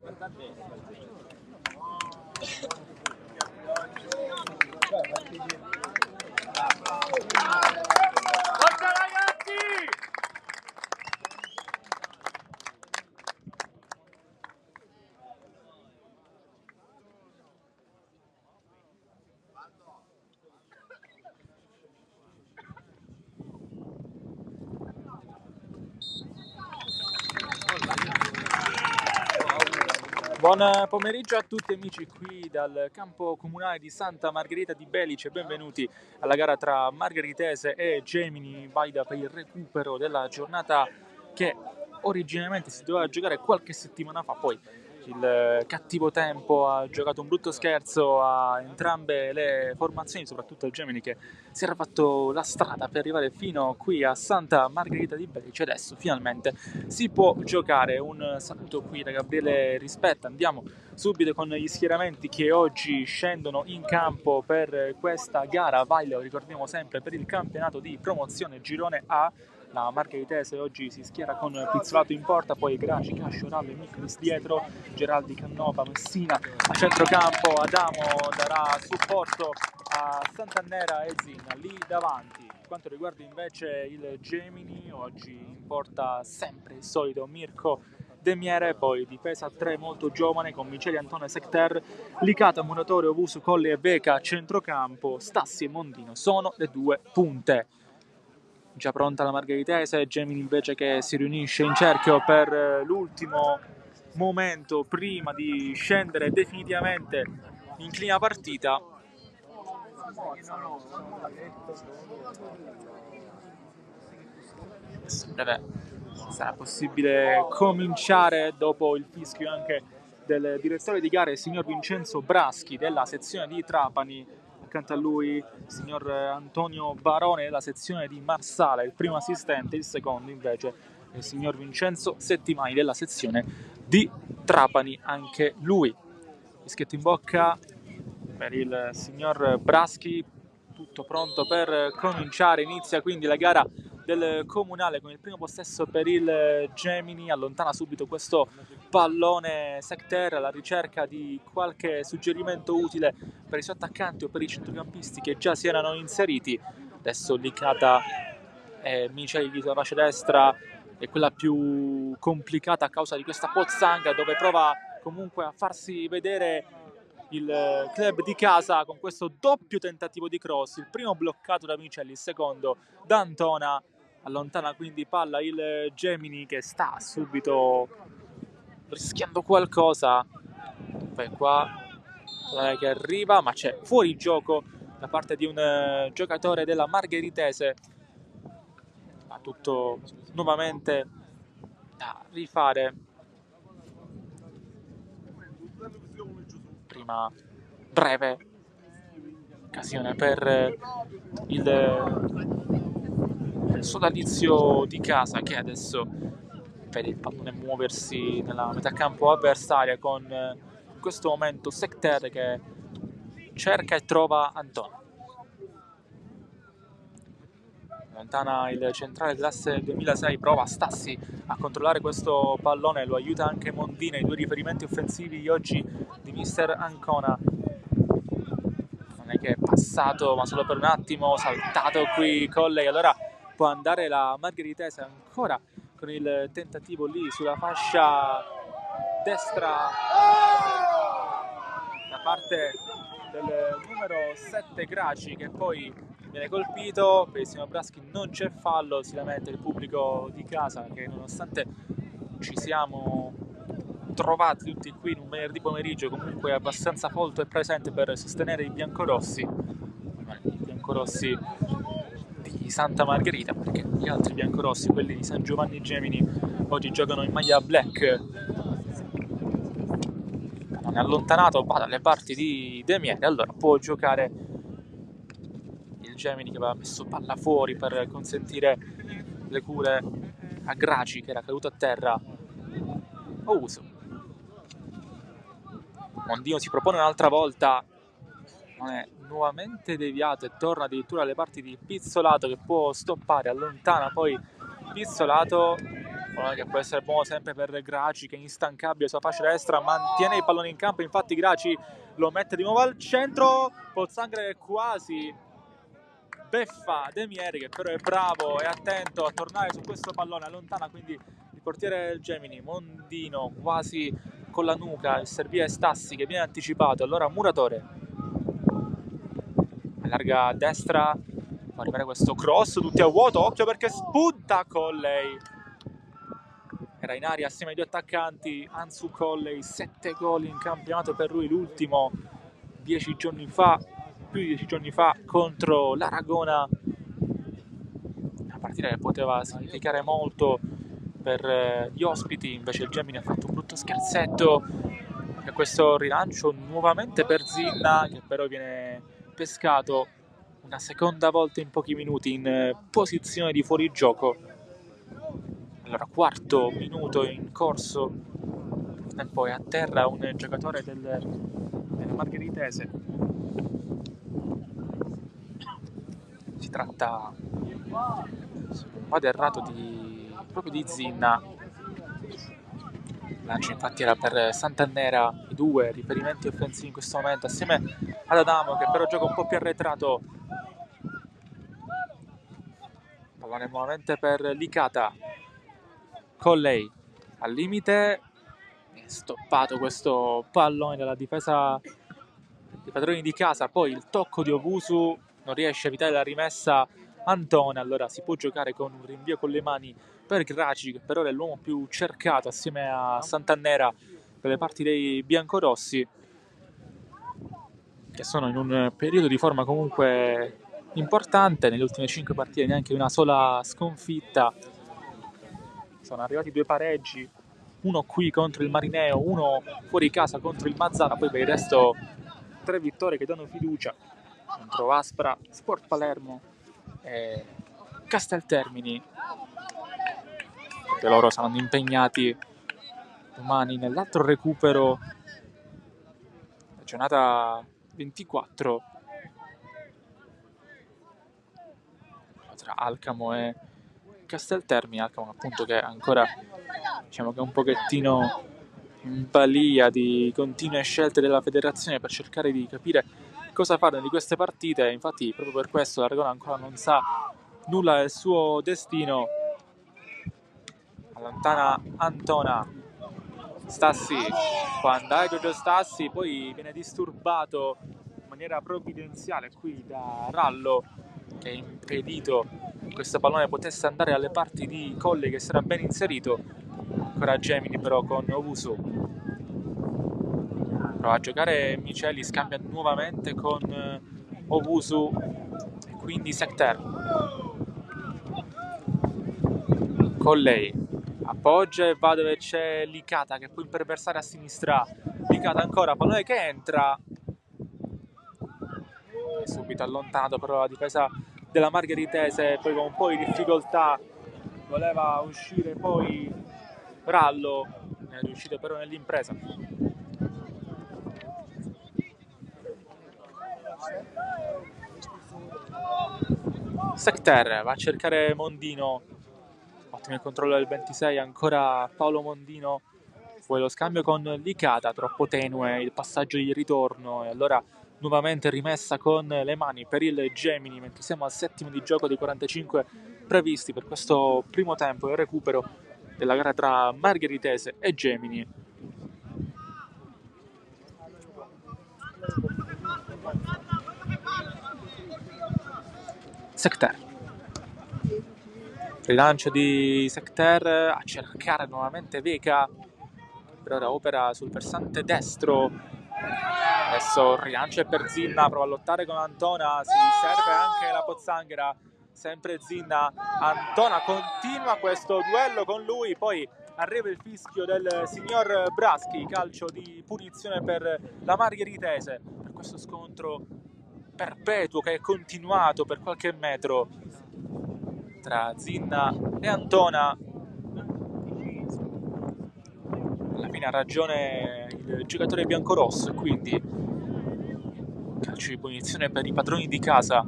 Forza ragazzi! Buon pomeriggio a tutti amici qui dal campo comunale di Santa Margherita di Belice, benvenuti alla gara tra Margheritese e Gemini Vaida per il recupero della giornata che originariamente si doveva giocare qualche settimana fa, poi il cattivo tempo ha giocato un brutto scherzo a entrambe le formazioni, soprattutto al Gemini che si era fatto la strada per arrivare fino qui a Santa Margherita di Belice. Adesso finalmente si può giocare. Un saluto qui da Gabriele Rispetta. Andiamo subito con gli schieramenti che oggi scendono in campo per questa gara Vaglio, ricordiamo sempre per il campionato di promozione Girone A. La Margheritese oggi si schiera con Pizzolato in porta, poi Graci, Cascioralle, Michelis dietro, Geraldi, Cannova, Messina a centrocampo, Adamo darà supporto a Sant'Annera e Zina lì davanti. Per quanto riguarda invece il Gemini, oggi in porta sempre il solito Mirko Demiere, poi difesa 3 molto giovane con Miceli, Antone, Secter, Licata, Muratore, Ovusu, Colli e Beca a centrocampo, Stassi e Mondino sono le due punte. Già pronta la Margheritese, Gemini invece che si riunisce in cerchio per l'ultimo momento prima di scendere definitivamente in clima partita. Sarà possibile cominciare dopo il fischio anche del direttore di gare, il signor Vincenzo Braschi della sezione di Trapani. Accanto a lui il signor Antonio Barone della sezione di Marsala, il primo assistente, il secondo invece il signor Vincenzo Settimani della sezione di Trapani, anche lui. Fischietto in bocca per il signor Braschi, tutto pronto per cominciare. Inizia quindi la gara del comunale con il primo possesso per il Gemini, allontana subito questo pallone Secter alla ricerca di qualche suggerimento utile per i suoi attaccanti o per i centrocampisti che già si erano inseriti. Adesso Licata e Miceli sulla fascia destra è quella più complicata a causa di questa pozzanghera, dove prova comunque a farsi vedere il club di casa con questo doppio tentativo di cross, il primo bloccato da Miceli, il secondo da Antona. Allontana quindi palla il Gemini che sta subito rischiando qualcosa. Poi qua che arriva, ma c'è fuori gioco da parte di un giocatore della Margheritese. Ha tutto nuovamente da rifare. Prima breve occasione per il sodalizio di casa che adesso vede il pallone muoversi nella metà campo avversaria con in questo momento Secter che cerca e trova Antonio. Lontana il centrale classe 2006, prova Stassi a controllare questo pallone, lo aiuta anche Mondina, i due riferimenti offensivi di oggi di mister Ancona. Non è che è passato ma solo per un attimo, saltato qui Colley, allora può andare la Margheritese ancora con il tentativo lì sulla fascia destra da parte del numero 7 Graci, che poi viene colpito. Per il signor Braschi non c'è fallo, si lamenta il pubblico di casa che nonostante ci siamo trovati tutti qui in un venerdì pomeriggio comunque abbastanza folto e presente per sostenere i biancorossi, di Santa Margherita, perché gli altri biancorossi, quelli di San Giovanni Gemini, oggi giocano in maglia black. Non è allontanato, va dalle parti di Demiere, allora può giocare il Gemini che aveva messo palla fuori per consentire le cure a Graci che era caduto a terra. Ouso. Mondino si propone un'altra volta, non è nuovamente deviato e torna addirittura alle parti di Pizzolato che può stoppare, allontana poi Pizzolato, Pallone che può essere buono sempre per Graci, che è instancabile sulla fascia destra, mantiene il pallone in campo, infatti Graci lo mette di nuovo al centro, Pozzanghera quasi beffa Demieri, che però è bravo e attento a tornare su questo pallone, allontana quindi il portiere del Gemini. Mondino quasi con la nuca, il servire Stassi che viene anticipato, allora Muratore allarga a destra, fa arrivare questo cross, tutti a vuoto, occhio perché spunta Colley, era in aria assieme ai due attaccanti. Ansu Colley, 7 gol in campionato per lui, l'ultimo 10 giorni fa, più di 10 giorni fa, contro l'Aragona, una partita che poteva significare molto per gli ospiti. Invece il Gemini ha fatto un brutto scherzetto e questo rilancio nuovamente per Zinna, che però viene pescato una seconda volta in pochi minuti in posizione di fuorigioco. Allora, quarto minuto in corso, e poi a terra un giocatore della Margheritese. Si tratta, se non vado errato, proprio di Zinna. Lancio infatti era per Sant'Annera, i due riferimenti offensivi in questo momento, assieme ad Adamo che però gioca un po' più arretrato. Pallone nuovamente per Licata. Colley al limite, è stoppato questo pallone dalla difesa dei padroni di casa, poi il tocco di Owusu non riesce a evitare la rimessa Antona, allora si può giocare con un rinvio con le mani per Graci, che per ora è l'uomo più cercato assieme a Sant'Annera per le parti dei biancorossi, che sono in un periodo di forma comunque importante. Nelle ultime 5 partite neanche una sola sconfitta, sono arrivati 2 pareggi, uno qui contro il Marineo, uno fuori casa contro il Mazzara, poi per il resto 3 vittorie che danno fiducia contro Aspra, Sport Palermo e Casteltermini, che loro saranno impegnati domani nell'altro recupero, la giornata 24 tra Alcamo e Casteltermini. Alcamo appunto che ancora, diciamo che è un pochettino in balia di continue scelte della federazione per cercare di capire cosa fare di queste partite. Infatti proprio per questo l'Aragona ancora non sa nulla del suo destino. Allontana Antona, Stassi, può andare Giorgio Stassi, poi viene disturbato in maniera provvidenziale qui da Rallo, che ha impedito che questo pallone potesse andare alle parti di Colli, che si era ben inserito. Ancora Gemini però con Owusu, prova a giocare Miceli, scambia nuovamente con Owusu e quindi Secter. Colley appoggia e va dove c'è Licata, che può imperversare a sinistra. Licata ancora, pallone che entra, subito allontanato però la difesa della Margheritese, poi con un po' di difficoltà voleva uscire poi Rallo, è riuscito però nell'impresa. Secter va a cercare Mondino, ottimo il controllo del 26, ancora Paolo Mondino, poi lo scambio con Licata, troppo tenue il passaggio di ritorno e allora nuovamente rimessa con le mani per il Gemini, mentre siamo al settimo di gioco dei 45 previsti per questo primo tempo e il recupero della gara tra Margheritese e Gemini. Secter, rilancio di Secter a cercare nuovamente Vega, per ora opera sul versante destro. Adesso il rilancio è per Zinna, prova a lottare con Antona, si serve anche la Pozzanghera, sempre Zinna. Antona continua questo duello con lui, poi arriva il fischio del signor Braschi, calcio di punizione per la Margheritese, per questo scontro perpetuo che è continuato per qualche metro tra Zinna e Antona. Alla fine ha ragione il giocatore biancorosso e quindi calcio di punizione per i padroni di casa.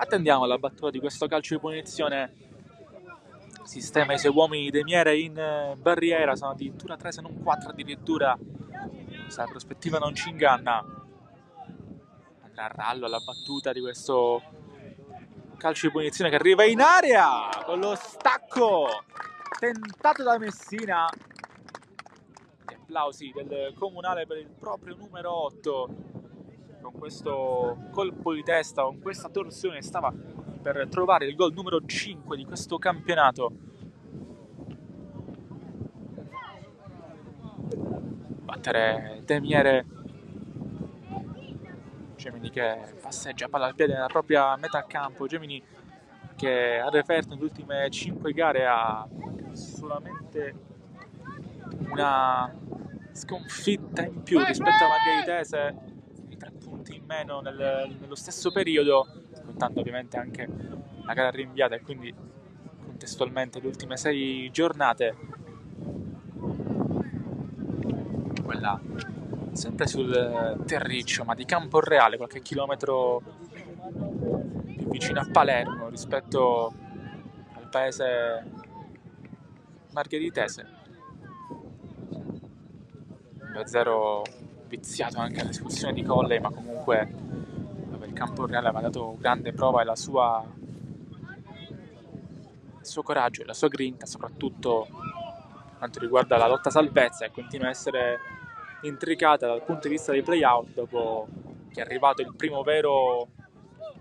Attendiamo la battuta di questo calcio di punizione. Sistema i suoi uomini De Miere in barriera, sono addirittura 3 se non 4 addirittura. Se la prospettiva non ci inganna, andrà a rallo alla battuta di questo calcio di punizione che arriva in area con lo stacco tentato da Messina. Gli applausi del Comunale per il proprio numero 8. Con questo colpo di testa, con questa torsione, stava per trovare il gol numero 5 di questo campionato. Battere De Miere. Gemini che passeggia palla al piede nella propria metà campo. Gemini che ha referto nelle ultime 5 gare ha solamente una sconfitta in più rispetto a Margheritese, 3 punti in meno nello stesso periodo, contando ovviamente anche la gara rinviata e quindi contestualmente le ultime 6 giornate, quella sempre sul terriccio ma di Camporreale, qualche chilometro più vicino a Palermo rispetto al paese margheritese. 2-0 viziato anche l'espulsione di Colley, ma comunque dove il Camporreale aveva dato grande prova del suo coraggio e la sua grinta, soprattutto per quanto riguarda la lotta salvezza, e continua a essere intricata dal punto di vista dei play-out dopo che è arrivato il primo vero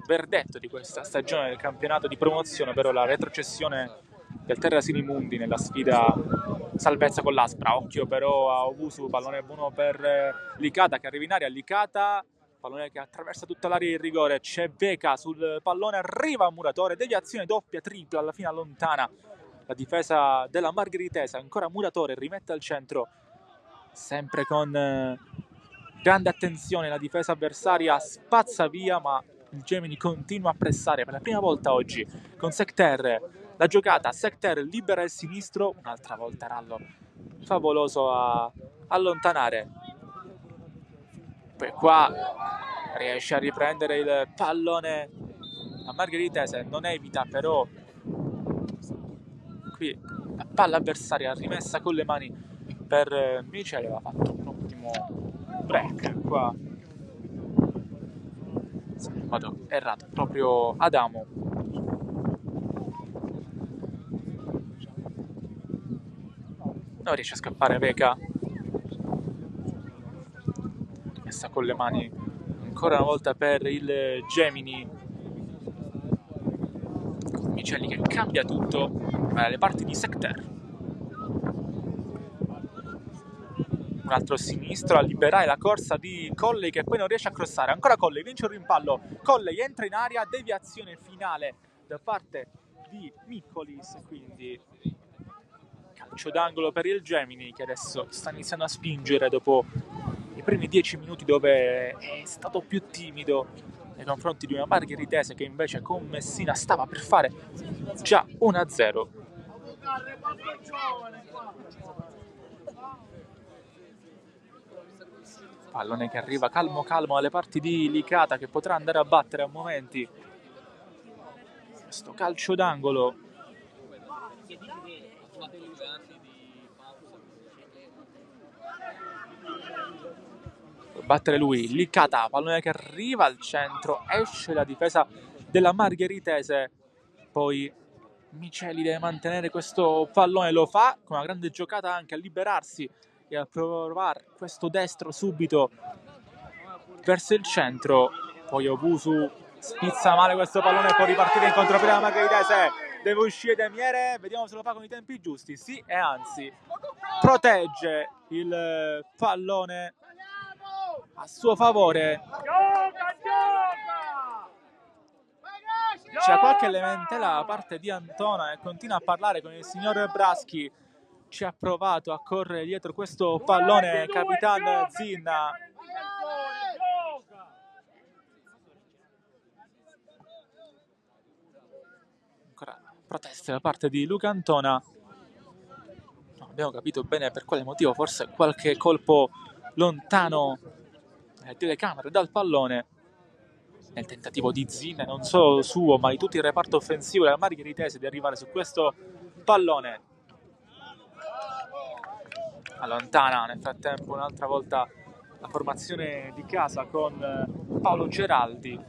verdetto di questa stagione del campionato di promozione, ovvero la retrocessione del Terra Sinimundi nella sfida salvezza con l'Aspra. Occhio però a Owusu, pallone buono per Licata che arriva in aria. Licata, pallone che attraversa tutta l'area di rigore, c'è Veca sul pallone, arriva a Muratore, deviazione doppia, tripla, alla fine allontana la difesa della Margheritese. Ancora Muratore rimette al centro, sempre con grande attenzione, la difesa avversaria spazza via, ma il Gemini continua a pressare per la prima volta oggi con Secter. La giocata, Secter libera il sinistro, un'altra volta Rallo favoloso a allontanare. Poi qua riesce a riprendere il pallone a Margheritese, non evita però qui la palla avversaria rimessa con le mani per Miceli, aveva fatto un ottimo break qua, in modo errato proprio Adamo. Non riesce a scappare Veca, rimessa con le mani ancora una volta per il Gemini, con Miceli che cambia tutto alle parti di Secter. Un altro sinistro a liberare la corsa di Colley che poi non riesce a crossare. Ancora Colley, vince il rimpallo, Colley entra in aria, deviazione finale da parte di Miccolis, quindi calcio d'angolo per il Gemini che adesso sta iniziando a spingere dopo i primi 10 minuti dove è stato più timido nei confronti di una Margheritese che invece con Messina stava per fare già 1-0. Pallone che arriva calmo alle parti di Licata, che potrà andare a battere a momenti questo calcio d'angolo. Può battere lui, Licata, pallone che arriva al centro, esce la difesa della Margheritese, poi Miceli deve mantenere questo pallone, lo fa con una grande giocata anche a liberarsi e a provare questo destro subito verso il centro. Poi Owusu spizza male questo pallone, può ripartire in contropiede la Margheritese, deve uscire De Miere, vediamo se lo fa con i tempi giusti, sì, e anzi protegge il pallone a suo favore. C'è qualche lamentela da parte di Antona e continua a parlare con il signor Braschi. Ci ha provato a correre dietro questo pallone Capitan Zinna. Ancora proteste da parte di Luca Antona. Non abbiamo capito bene per quale motivo, forse qualche colpo lontano dalle telecamere dal pallone. nel tentativo di Zin, non solo suo ma di tutto il reparto offensivo della Margheritese, di arrivare su questo pallone. Allontana nel frattempo un'altra volta la formazione di casa con Paolo Geraldi.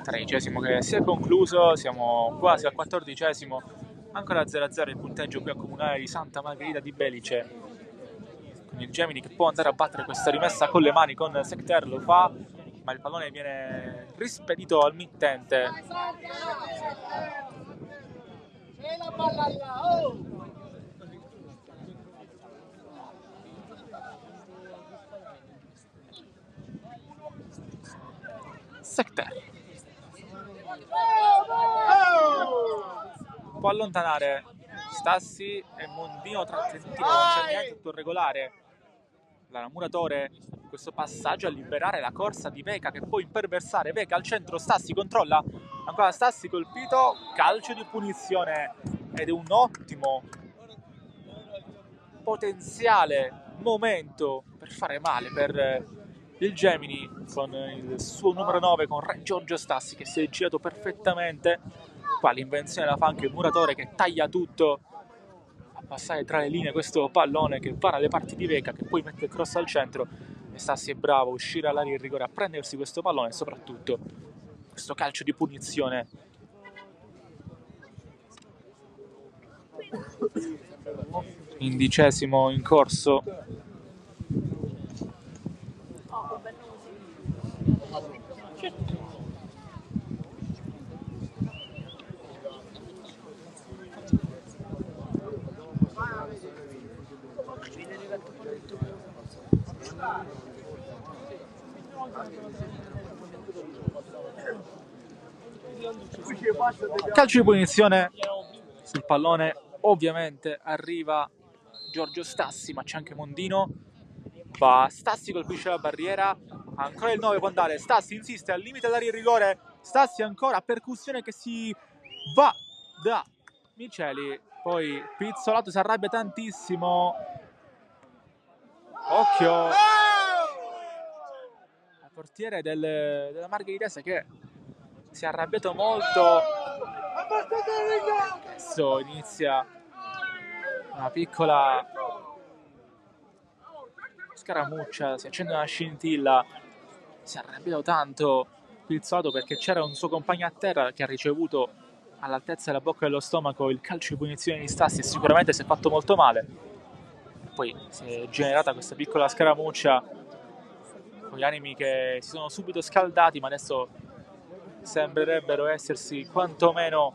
Tredicesimo che si è concluso, siamo quasi al 14esimo, ancora 0-0 il punteggio qui al comunale di Santa Margherita di Belice, con il Gemini che può andare a battere questa rimessa con le mani con Secter, lo fa, ma il pallone viene rispedito al mittente. Secter può allontanare Stassi e Mondino trattenuti, non c'è niente, tutto regolare. La Muratore in questo passaggio a liberare la corsa di Veca che può imperversare. Veca al centro, Stassi controlla, ancora Stassi colpito, calcio di punizione ed è un ottimo potenziale momento per fare male per il Gemini con il suo numero 9, con Re Giorgio Stassi che si è girato perfettamente. Qua l'invenzione la fa anche il Muratore che taglia tutto a passare tra le linee questo pallone che va alle parti di Veca che poi mette il cross al centro e Stassi è bravo a uscire all'area di rigore a prendersi questo pallone e soprattutto questo calcio di punizione. Indicesimo in corso. Calcio di punizione sul pallone, ovviamente arriva Giorgio Stassi, ma c'è anche Mondino. Va Stassi, colpisce la barriera, ancora il 9 può andare, Stassi insiste al limite dell'area di rigore, Stassi ancora, percussione che si va da Miceli, poi Pizzolato si arrabbia tantissimo, occhio al portiere della Margheritese che si è arrabbiato molto. Adesso inizia una piccola scaramuccia, si accende una scintilla, si è arrabbiato tanto Pizzolato perché c'era un suo compagno a terra che ha ricevuto all'altezza della bocca e dello stomaco il calcio di punizione di Stassi e sicuramente si è fatto molto male. Poi si è generata questa piccola scaramuccia con gli animi che si sono subito scaldati, ma adesso sembrerebbero essersi quantomeno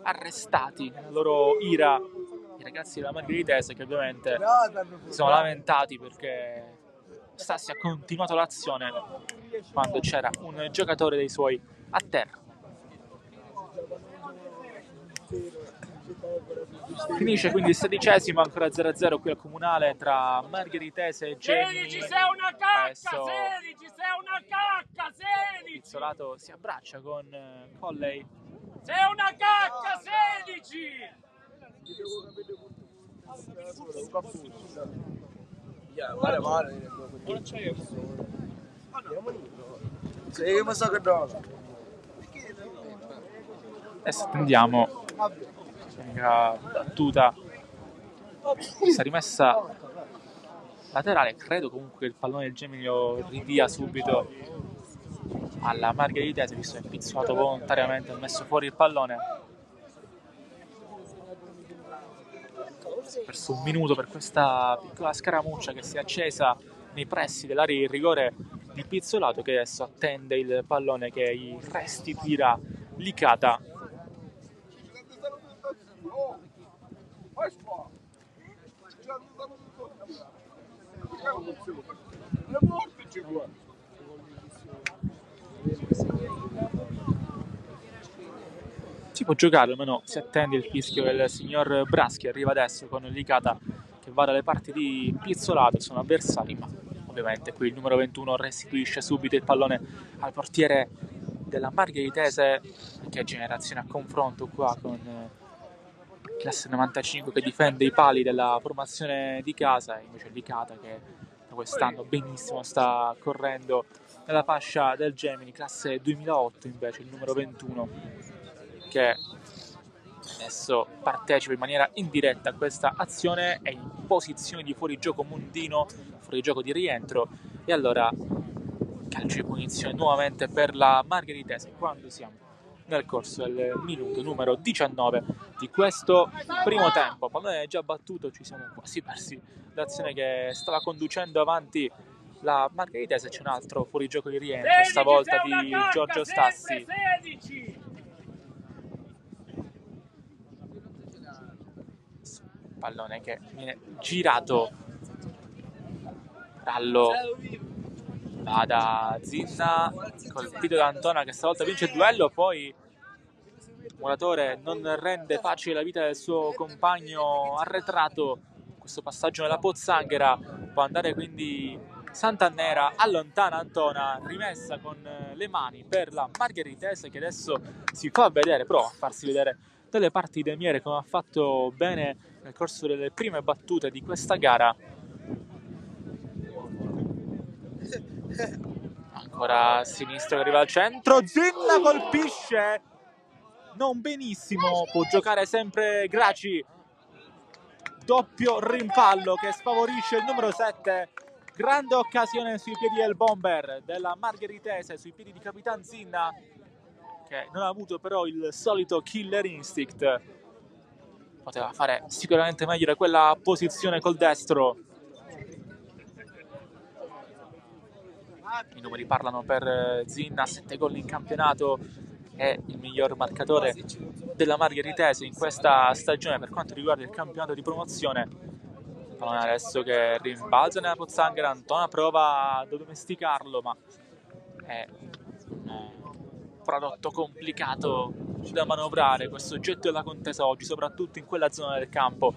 arrestati nella loro ira i ragazzi della Margheritese, che ovviamente si sono lamentati perché Stassi ha continuato l'azione quando c'era un giocatore dei suoi a terra. Finisce quindi il 16esimo, ancora 0-0 qui al comunale tra Margheritese e Gemini. 16, sei una cacca! Adesso 16, sei una cacca! 16! Pizzolato si abbraccia con Colley. Sei una cacca! 16! Adesso attendiamo la battuta, questa rimessa laterale, credo comunque il pallone del Gemini lo ridìa subito alla Margheritese, visto che Pizzolato volontariamente ha messo fuori il pallone. Si è perso un minuto per questa piccola scaramuccia che si è accesa nei pressi dell'area di rigore di Pizzolato, che adesso attende il pallone che gli restituirà Licata. Si può giocare, ma no, si attende il fischio del signor Braschi, arriva adesso con Licata che va dalle parti di Pizzolato, sono avversari, ma ovviamente qui il numero 21 restituisce subito il pallone al portiere della Margheritese. Che generazione a confronto qua con classe 95 che difende i pali della formazione di casa, e invece Licata che quest'anno benissimo sta correndo nella fascia del Gemini, classe 2008 invece il numero 21 che adesso partecipa in maniera indiretta a questa azione, è in posizione di fuorigioco Mondino, fuorigioco di rientro, e allora calcio di punizione nuovamente per la Margheritese quando siamo nel corso del minuto numero 19 di questo primo tempo. Pallone già battuto, ci siamo quasi persi l'azione che stava conducendo avanti la Margheritese. C'è un altro fuorigioco di rientro, stavolta di Giorgio Stassi. 16. Pallone che viene girato, Rallo va da Zinna, colpito da Antona che stavolta vince il duello, poi Muratore non rende facile la vita del suo compagno arretrato. Questo passaggio nella pozzanghera può andare quindi Sant'Annera, allontana Antona, rimessa con le mani per la Margheritese che adesso si fa vedere, prova a farsi vedere delle parti de Miere come ha fatto bene nel corso delle prime battute di questa gara. Ancora a sinistra che arriva al centro, Zinna colpisce, non benissimo, può giocare sempre Graci, doppio rimpallo che sfavorisce il numero 7, grande occasione sui piedi del bomber della Margheritese, sui piedi di Capitan Zinna che non ha avuto però il solito killer instinct, poteva fare sicuramente meglio da quella posizione col destro. I numeri parlano per Zinna, 7 gol in campionato, è il miglior marcatore della Margheritese in questa stagione per quanto riguarda il campionato di promozione. Adesso che rimbalza nella pozzanghera, Antona prova a domesticarlo, ma è un prodotto complicato da manovrare questo oggetto della contesa oggi, soprattutto in quella zona del campo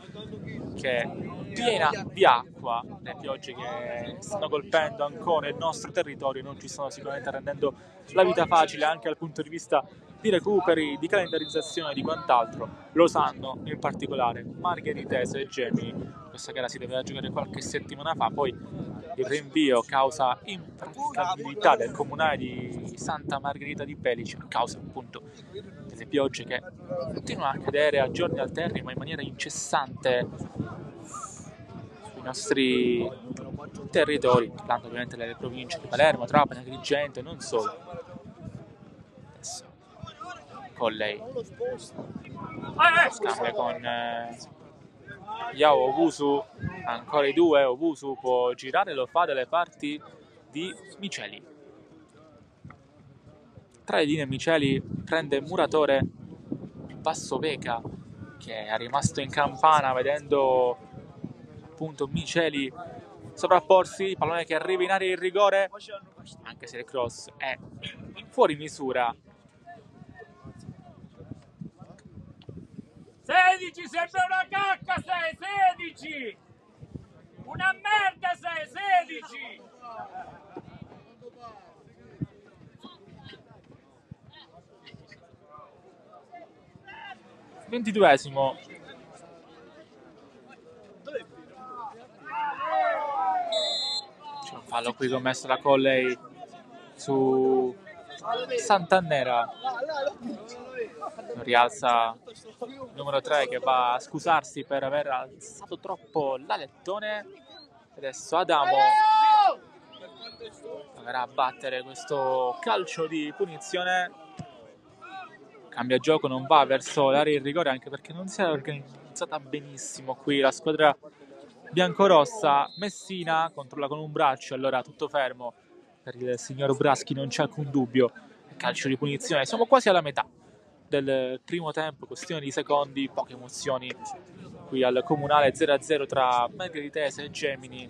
che è piena di acqua. Le piogge che stanno colpendo ancora il nostro territorio non ci stanno sicuramente rendendo la vita facile anche dal punto di vista di recuperi, di calendarizzazione e di quant'altro. Lo sanno in particolare Margheritese e Gemini. Questa gara si doveva giocare qualche settimana fa, poi il rinvio causa impraticabilità del comunale di Santa Margherita di Belice a causa appunto delle piogge che continuano a cadere a giorni alterni ma in maniera incessante sui nostri territori, parlando ovviamente delle province di Palermo, Trapani, Agrigento e non solo. Adesso con lei scambia con Yao Owusu, ancora i due, Owusu può girare, lo fa dalle parti di Miceli. Tra le linee Miceli prende Muratore, più basso Veca che è rimasto in campana vedendo appunto Miceli sovrapporsi, pallone che arriva in area di rigore, anche se il cross è fuori misura. 16, sembra una cacca, 16! Una merda, 16! 22esimo. C'è un fallo qui commesso da Colley su Sant'Annera. Rialza il numero 3 che va a scusarsi per aver alzato troppo l'alettone. Adesso Adamo proverà a battere questo calcio di punizione. Cambia gioco, non va verso l'area di rigore anche perché non si è organizzata benissimo qui la squadra biancorossa. Messina controlla con un braccio, allora tutto fermo per il signor Braschi, non c'è alcun dubbio. Calcio di punizione, siamo quasi alla metà del primo tempo, questione di secondi, poche emozioni qui al comunale. 0-0 tra Margheritese e Gemini.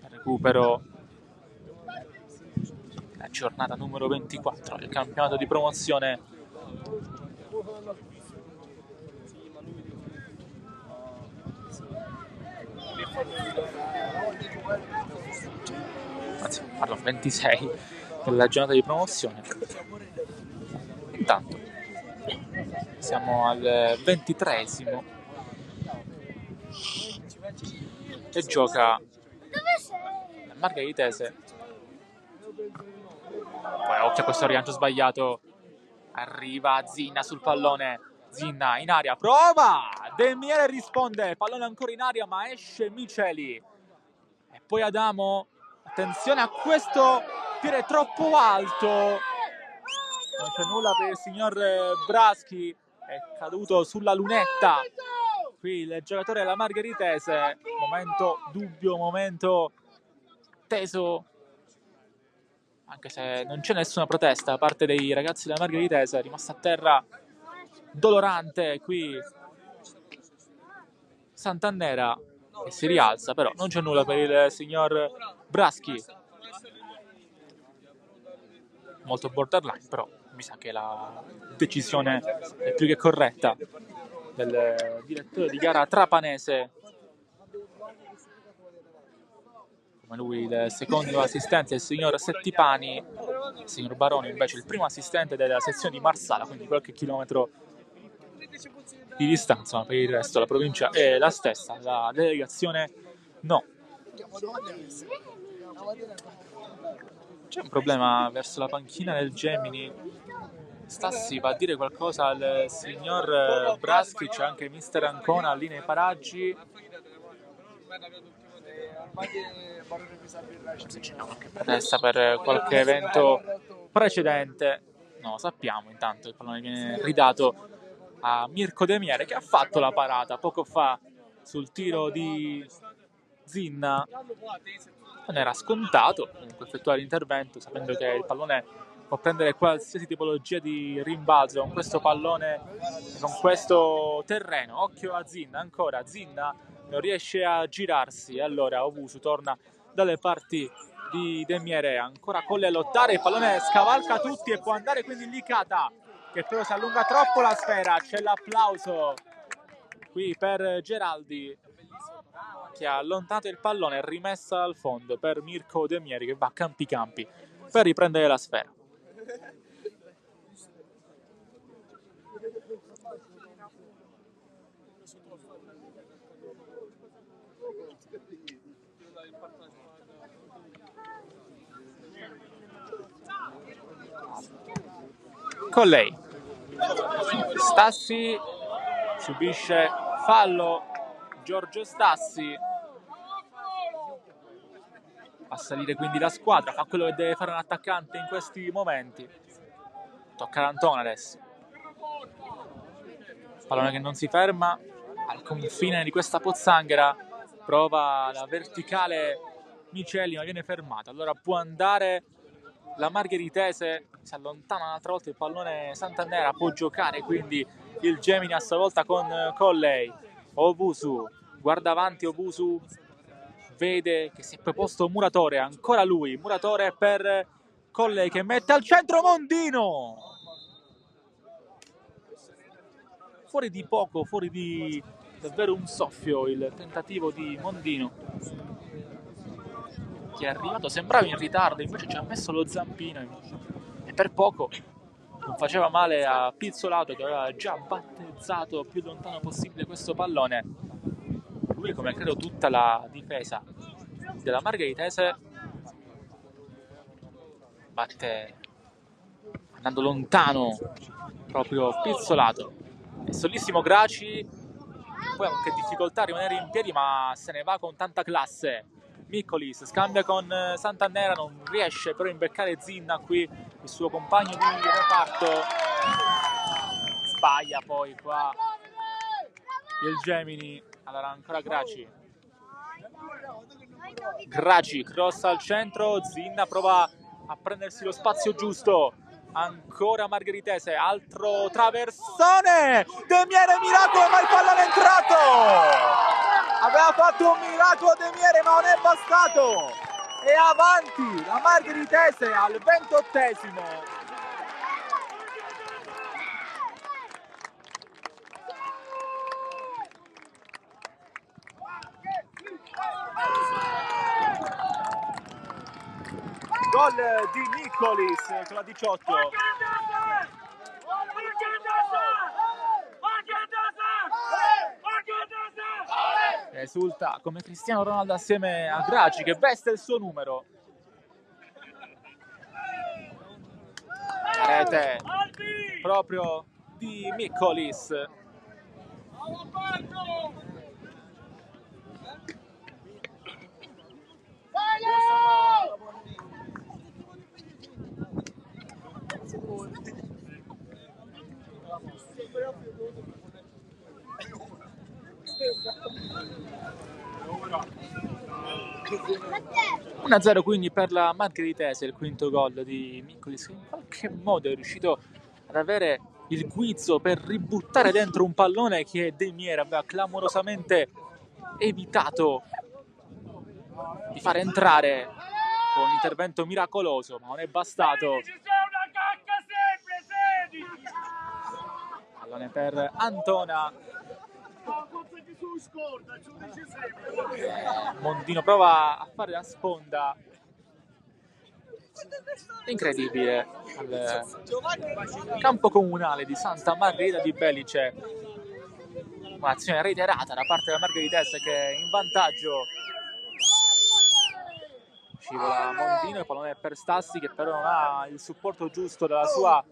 Recupero la giornata numero 24 del campionato di promozione. Anzi, parlo 26 della giornata di promozione. Intanto Siamo al 23esimo e gioca il Margheritese. Poi occhio a questo rilancio sbagliato. Arriva Zinna sul pallone. Zinna in aria, prova! De Miere risponde, pallone ancora in aria ma esce Miceli. E poi Adamo, attenzione a questo tiro troppo alto. Non c'è nulla per il signor Braschi, è caduto sulla lunetta. Qui il giocatore della Margheritese, momento dubbio, momento teso, anche se non c'è nessuna protesta da parte dei ragazzi della Margheritese, è rimasta a terra dolorante qui Sant'Annera e si rialza, però non c'è nulla per il signor Braschi. Molto borderline, però mi sa che la decisione è più che corretta del direttore di gara trapanese. Come lui il secondo assistente è il signor Settipani, il signor Baroni invece il primo assistente della sezione di Marsala, quindi qualche chilometro di distanza, ma per il resto la provincia è la stessa, la delegazione no. C'è un problema verso la panchina del Gemini. Stassi va a dire qualcosa al signor Braschi, c'è anche mister Ancona lì nei paraggi. Se c'è qualche protesta per qualche evento precedente, non lo sappiamo. Intanto il pallone viene ridato a Mirko De Miere, che ha fatto la parata poco fa sul tiro di Zinna. Non era scontato comunque effettuare l'intervento, sapendo che il pallone può prendere qualsiasi tipologia di rimbalzo con questo pallone, con questo terreno. Occhio a Zinna, ancora Zinna non riesce a girarsi, allora Owusu torna dalle parti di De Miere, ancora Colle a lottare, il pallone scavalca tutti e può andare quindi Licata, che però si allunga troppo la sfera. C'è l'applauso qui per Geraldi, che ha allontanato il pallone, rimessa al fondo per Mirko De Miere, che va campi campi per riprendere la sfera. Con lei Stassi subisce fallo, Giorgio Stassi. A salire quindi la squadra, fa quello che deve fare un attaccante in questi momenti. Tocca ad Antona adesso. Pallone che non si ferma al confine di questa pozzanghera, prova la verticale Miceli ma viene fermato. Allora può andare la Margheritese, si allontana un'altra volta il pallone Sant'Annera, può giocare quindi il Gemini a sua volta con Colley. Owusu guarda avanti, Owusu vede che si è proposto Muratore, ancora lui, Muratore per Colley che mette al centro Mondino. Fuori di poco, fuori di davvero un soffio il tentativo di Mondino, che è arrivato, sembrava in ritardo, invece ci ha messo lo zampino e per poco non faceva male a Pizzolato, che aveva già battezzato più lontano possibile questo pallone. Lui, come credo tutta la difesa della Margheritese, batte andando lontano proprio Pizzolato. È solissimo Graci, poi ha anche difficoltà a rimanere in piedi, ma se ne va con tanta classe. Miccolis scambia con Sant'Annera, non riesce però a imbeccare Zinna qui, il suo compagno di reparto. Sbaglia poi qua il Gemini. Allora ancora Graci, cross al centro, Zinna prova a prendersi lo spazio giusto. Ancora Margheritese, altro traversone, De Miere, miracolo, ma il pallone è entrato. Aveva fatto un miracolo De Miere, ma non è bastato. E avanti la Margheritese al 28esimo. Gol di Miccolis con la 18. esulta come Cristiano Ronaldo assieme a Graci che veste il suo numero. La rete proprio di Mikolis. Perché? 1-0 quindi per la Margheritese, il quinto gol di Mikolis, che in qualche modo è riuscito ad avere il guizzo per ributtare dentro un pallone che De Mier aveva clamorosamente evitato di far entrare con un intervento miracoloso, ma non è bastato. 16, sei una cacca sempre, 16! Pallone per Antona. Mondino prova a fare la sponda. Incredibile al campo comunale di Santa Margherita di Belice. Un'azione reiterata da parte della Margheritese che è in vantaggio. Scivola Mondino, il pallone per Stassi che però non ha il supporto giusto dalla sua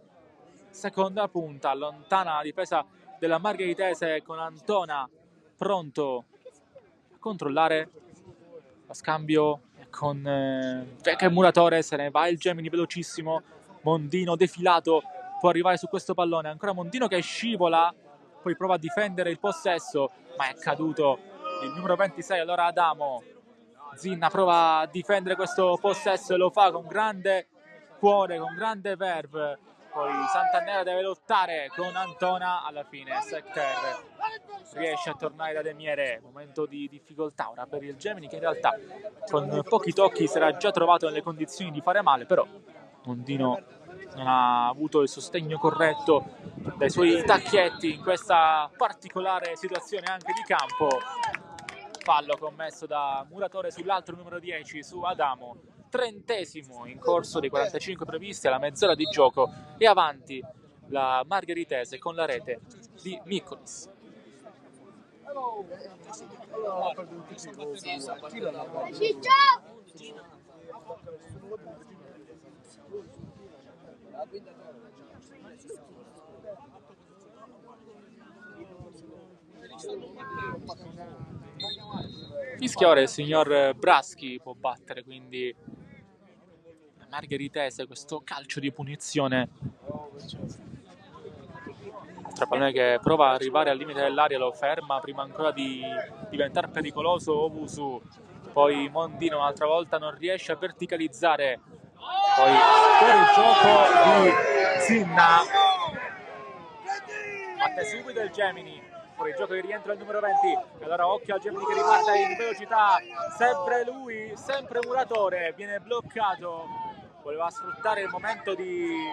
seconda punta. Allontana la difesa della Margheritese con Antona pronto a controllare lo scambio con Vecchio e Muratore. Se ne va il Gemini velocissimo. Mondino defilato può arrivare su questo pallone. Ancora Mondino che scivola, poi prova a difendere il possesso, ma è caduto il numero 26. Allora Adamo. Zinna prova a difendere questo possesso e lo fa con grande cuore, con grande verve. Poi Sant'Annera deve lottare con Antona. Alla fine Secter riesce a tornare da De Miere. Momento di difficoltà ora per il Gemini, che in realtà con pochi tocchi si era già trovato nelle condizioni di fare male, però Mondino non ha avuto il sostegno corretto dai suoi tacchietti in questa particolare situazione anche di campo. Fallo commesso da Muratore sull'altro numero 10, su Adamo. 30° in corso dei 45 previsti alla mezz'ora di gioco, e avanti la Margheritese con la rete di Mikolis. Fischia ora il signor Braschi, può battere quindi la Margheritese questo calcio di punizione. Altro pallone che prova ad arrivare al limite dell'area, lo ferma prima ancora di diventare pericoloso Owusu. Poi Mondino un'altra volta non riesce a verticalizzare, poi fuori il gioco di Zinna. Batte subito il Gemini, fuori il gioco di rientro del numero 20. E allora occhio al Gemini che riparte in velocità, sempre lui, sempre Muratore, viene bloccato. Voleva sfruttare il momento di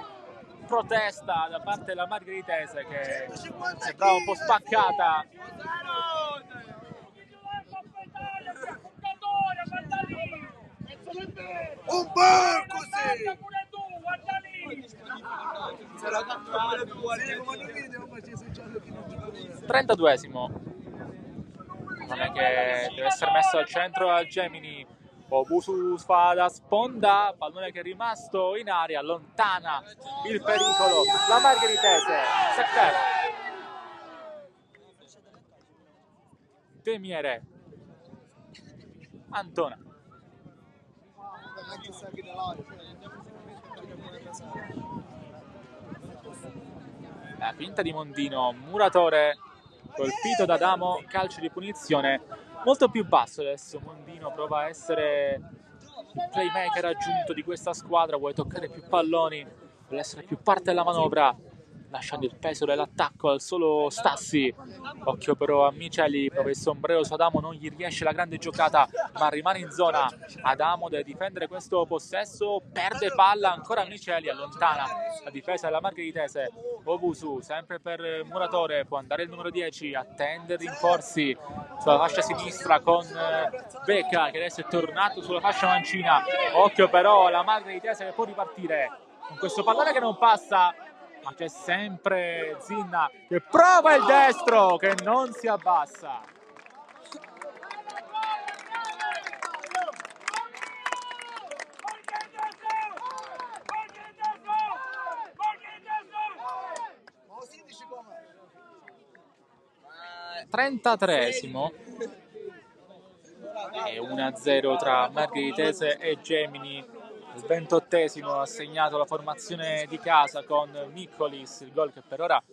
protesta da parte della Margheritese che sembrava un po' spaccata. Un po' così! 32°. Non è che deve essere messo al centro al Gemini. Owusu fa da sponda, pallone che è rimasto in aria, allontana il pericolo la Margheritese. Secter. De Miere. Antona. La finta di Mondino, Muratore colpito da Adamo, calcio di punizione molto più basso adesso. Mondino prova a essere il playmaker aggiunto di questa squadra, vuole toccare più palloni, vuole essere più parte della manovra, lasciando il peso dell'attacco al solo Stassi. Occhio però a Miceli, prova il sombrero su Adamo, non gli riesce la grande giocata, ma rimane in zona. Adamo deve difendere questo possesso, perde palla, ancora Miceli, allontana la difesa della Margheritese. Owusu, sempre per Muratore, può andare il numero 10, attende rinforzi sulla fascia sinistra con Becca che adesso è tornato sulla fascia mancina. Occhio però alla Margheritese che può ripartire con questo pallone che non passa, ma c'è sempre Zinna che prova il destro che non si abbassa. 33esimo e 1-0 tra Margheritese e Gemini. Il 28esimo ha segnato la formazione di casa con Miccolis, il gol che per ora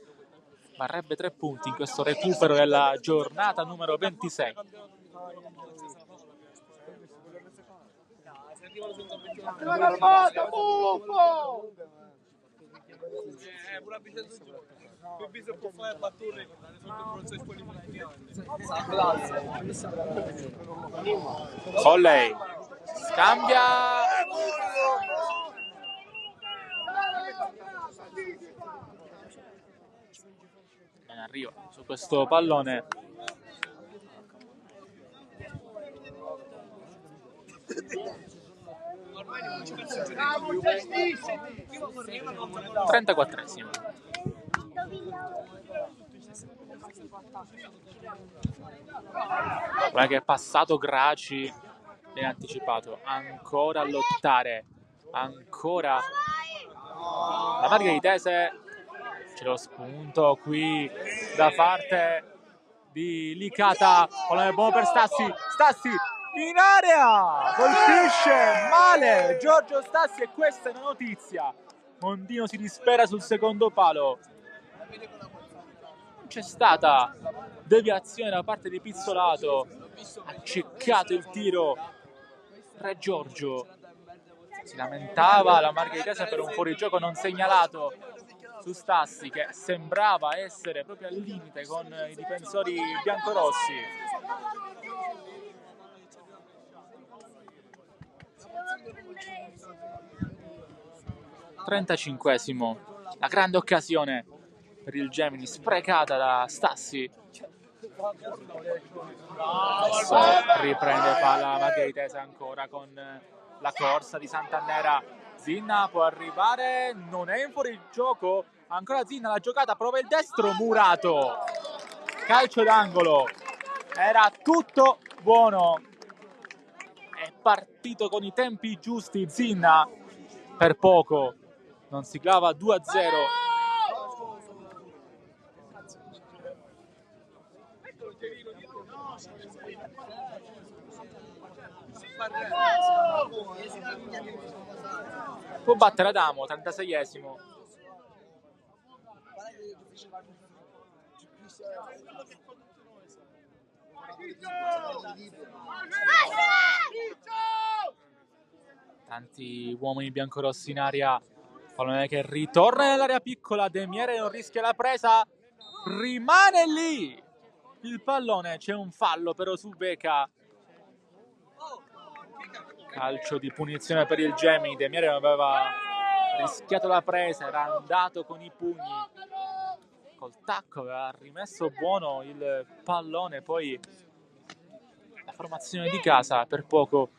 varrebbe 3 punti in questo recupero della giornata numero 26. Colley scambia, non arriva su questo pallone. Trentaquattresimo. Guarda che è passato Graci, ben anticipato, ancora a lottare, ancora la Margheritese. C'è lo spunto qui da parte di Licata, pallone buono per Stassi in area, colpisce male Giorgio Stassi e questa è una notizia. Mondino si dispera sul secondo palo, non c'è stata deviazione da parte di Pizzolato, ha ceccato il tiro Re Giorgio. Si lamentava la Margheritese per un fuorigioco non segnalato su Stassi, che sembrava essere proprio al limite con i difensori biancorossi. Trentacinquesimo, la grande occasione per il Gemini sprecata da Stassi. Adesso riprende palla Margheritese ancora con la corsa di Sant'Annera. Zinna può arrivare, non è in fuorigioco, ancora Zinna, la giocata, prova il destro, Murato, calcio d'angolo, era tutto buono, è partito con i tempi giusti Zinna, per poco non siglava 2-0. Può battere Adamo, 36esimo. Tanti uomini biancorossi in aria, pallone che ritorna nell'area piccola, De Miere non rischia la presa, rimane lì il pallone, c'è un fallo però su Beca. Calcio di punizione per il Gemini, De Miere non aveva rischiato la presa, era andato con i pugni, col tacco aveva rimesso buono il pallone, poi la formazione di casa per poco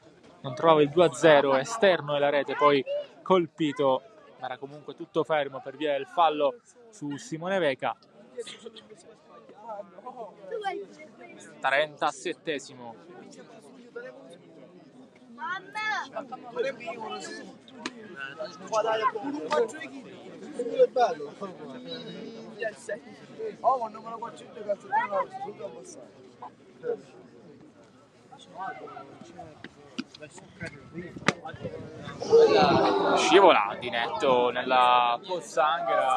non trovava il 2-0 esterno della rete, poi colpito, ma era comunque tutto fermo per via del fallo su Simone Beca. 37esimo. Scivola di netto nella pozzanghera.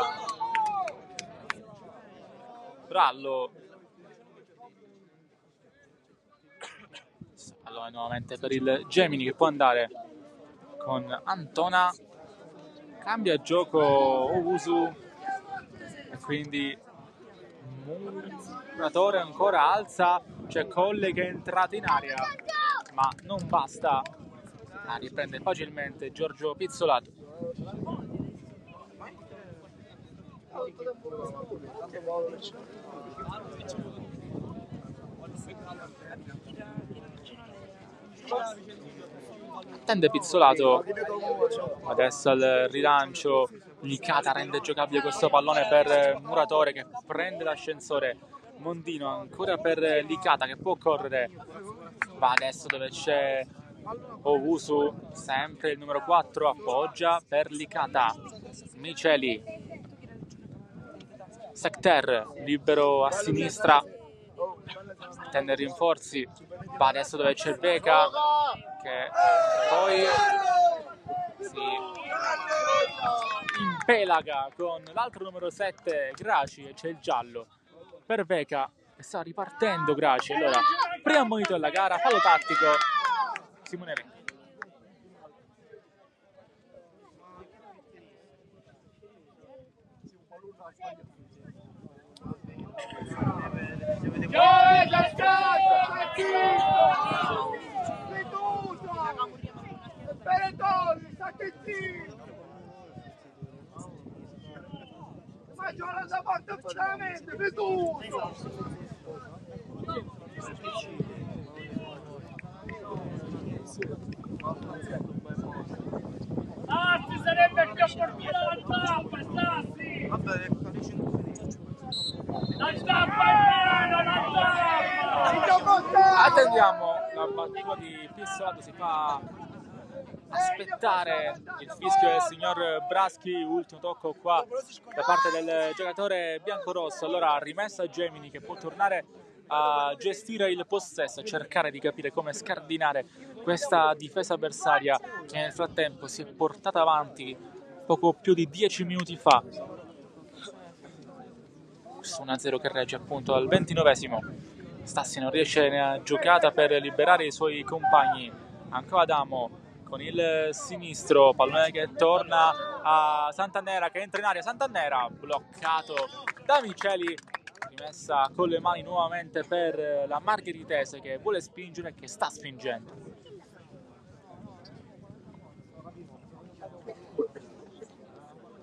Brallo. Allora nuovamente per il Gemini che può andare con Antona, cambia gioco Owusu e quindi Muratore ancora alza, c'è Colle che è entrato in aria ma non basta, riprende facilmente Giorgio Pizzolato. Tende Pizzolato, adesso al rilancio Licata rende giocabile questo pallone per Muratore che prende l'ascensore. Mondino ancora per Licata che può correre, va adesso dove c'è Owusu, sempre il numero 4 appoggia per Licata. Miceli, Secter libero a sinistra, attende rinforzi, va adesso dove c'è Beca, che poi si impelaga con l'altro numero 7 Graci, e c'è il giallo per Beca, e sta ripartendo Graci. Allora, primo ammonito della gara, fallo tattico, Simone Vecchi. Ma gioca da parte veramente veduto. Stassi sarebbe più opportuno la tappa, Stassi! La tappa è meno, la tappa! Attendiamo la battuta di Pissolato, si fa aspettare il fischio del signor Braschi, ultimo tocco qua da parte del giocatore biancorosso. Allora rimessa a Gemini, che può tornare a gestire il possesso, a cercare di capire come scardinare questa difesa avversaria, che nel frattempo si è portata avanti poco più di 10 minuti fa. Questo 1-0 che regge appunto al 29esimo. Stassi non riesce nella giocata per liberare i suoi compagni. Ancora Adamo con il sinistro, pallone che torna a Sant'Annera, che entra in aria. Sant'Annera bloccato da Miceli, rimessa con le mani nuovamente per la Margheritese, che vuole spingere e che sta spingendo.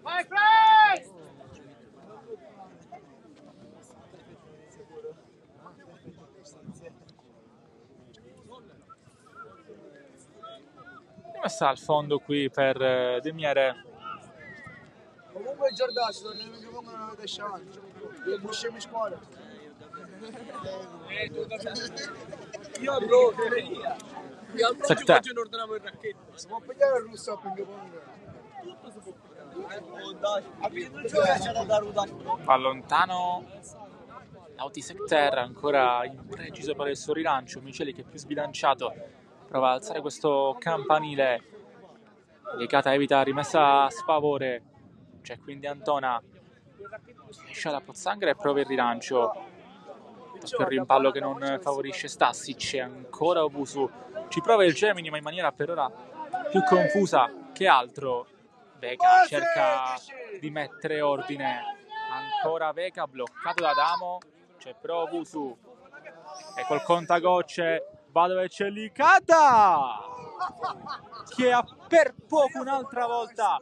Vai, Fred! Rimessa al fondo qui per Demiere. Comunque Giordassi, non mi pongono una desciante. Io busce mi scuola. Io bro, Secte. ordiniamo il racchetto. Si può pigliare il russo a ping pong? Tutto si può pigliare. Allontano Lauti Secter, ancora impreciso per il suo rilancio. Miceli, che è più sbilanciato, prova ad alzare questo campanile. Delicata evita rimessa a sfavore. C'è quindi Antona, esce da Pozzanghera e prova il rilancio. Per rimpallo che non favorisce Stassi. C'è ancora Obusu, ci prova il Gemini, ma in maniera per ora più confusa che altro. Beca cerca di mettere ordine, ancora Beca bloccato da Adamo. C'è però Obusu, e col contagocce va dove c'è Licata, che per poco un'altra volta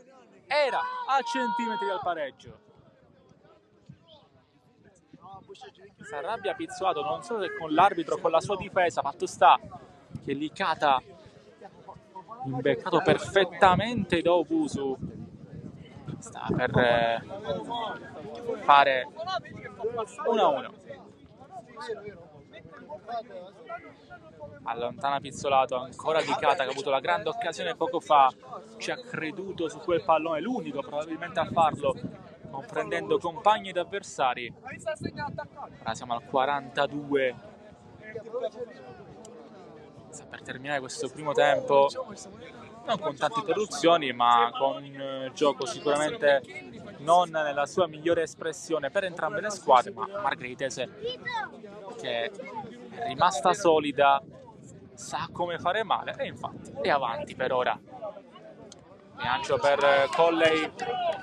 era a centimetri dal pareggio. Si arrabbia Pizzuato, non solo che con l'arbitro, con la sua difesa. Fatto sta che Licata, imbeccato perfettamente da Obusu, sta per fare 1-1. Allontana Pizzolato, ancora Licata, che ha avuto la grande occasione poco fa, ci ha creduto su quel pallone, l'unico probabilmente a farlo, comprendendo compagni ed avversari. Ora siamo al 42. Sta per terminare questo primo tempo, non con tante interruzioni, ma con un gioco sicuramente non nella sua migliore espressione per entrambe le squadre, ma Margheritese, che è rimasta solida, sa come fare male, e infatti è avanti per ora. Lancio per Colley,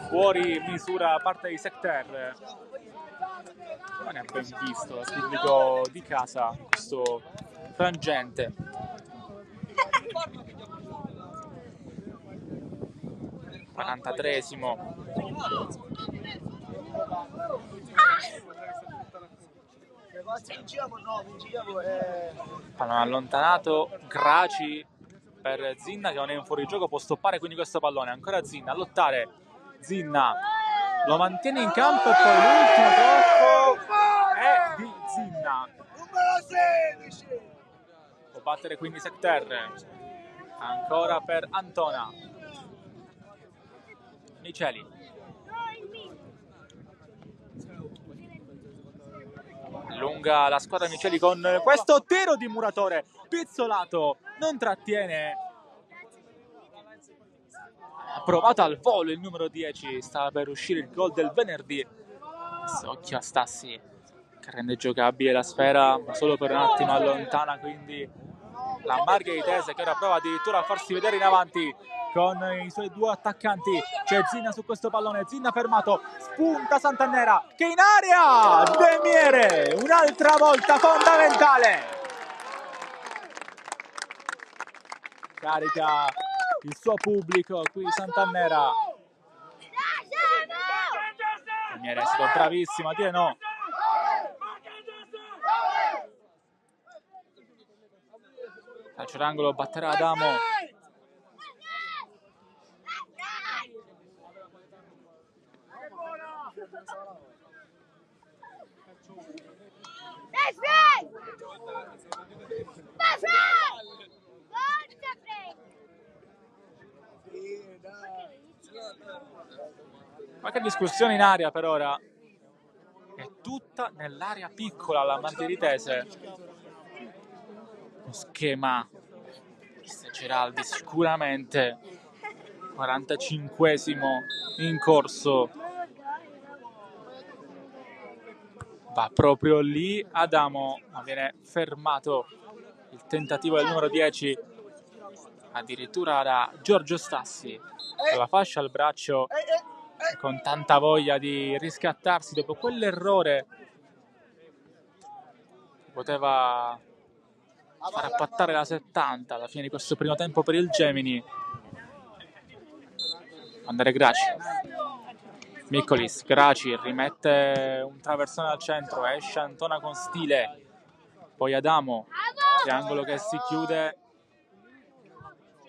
fuori misura parte di Secter. Non è ben visto dal pubblico di casa questo frangente. 43esimo. Pallone allontanato, Graci per Zinna, che non è in fuorigioco, può stoppare quindi questo pallone. Ancora Zinna a lottare, Zinna lo mantiene in campo, e poi l'ultimo tocco è di Zinna. Numero 16. Può battere quindi Secter. Ancora per Antona. Miceli. Lunga la squadra Miceli con questo tiro di Muratore, pizzolato, non trattiene. Ha provato al volo il numero 10, stava per uscire il gol del venerdì. Occhio a Stassi che rende giocabile la sfera, ma solo per un attimo allontana quindi la Margheritese, che ora prova addirittura a farsi vedere in avanti con i suoi due attaccanti. C'è Zinna su questo pallone, Zinna fermato, spunta Sant'Annera che in aria, Demiere un'altra volta fondamentale, carica il suo pubblico qui Sant'Annera. Demiere è stato bravissimo a dire no. Calcio d'angolo, batterà Adamo. Qualche discussione in aria per ora. È tutta nell'area piccola la Margheritese. Lo schema di Geraldi sicuramente. 45esimo in corso. Va proprio lì Adamo, ma viene fermato il tentativo del numero 10, addirittura da Giorgio Stassi, con la fascia al braccio, con tanta voglia di riscattarsi dopo quell'errore che poteva far appattare la 70 alla fine di questo primo tempo per il Gemini. Andare Graci, Miccolis, Graci rimette un traversone al centro, esce Antona con stile, poi Adamo, triangolo che si chiude,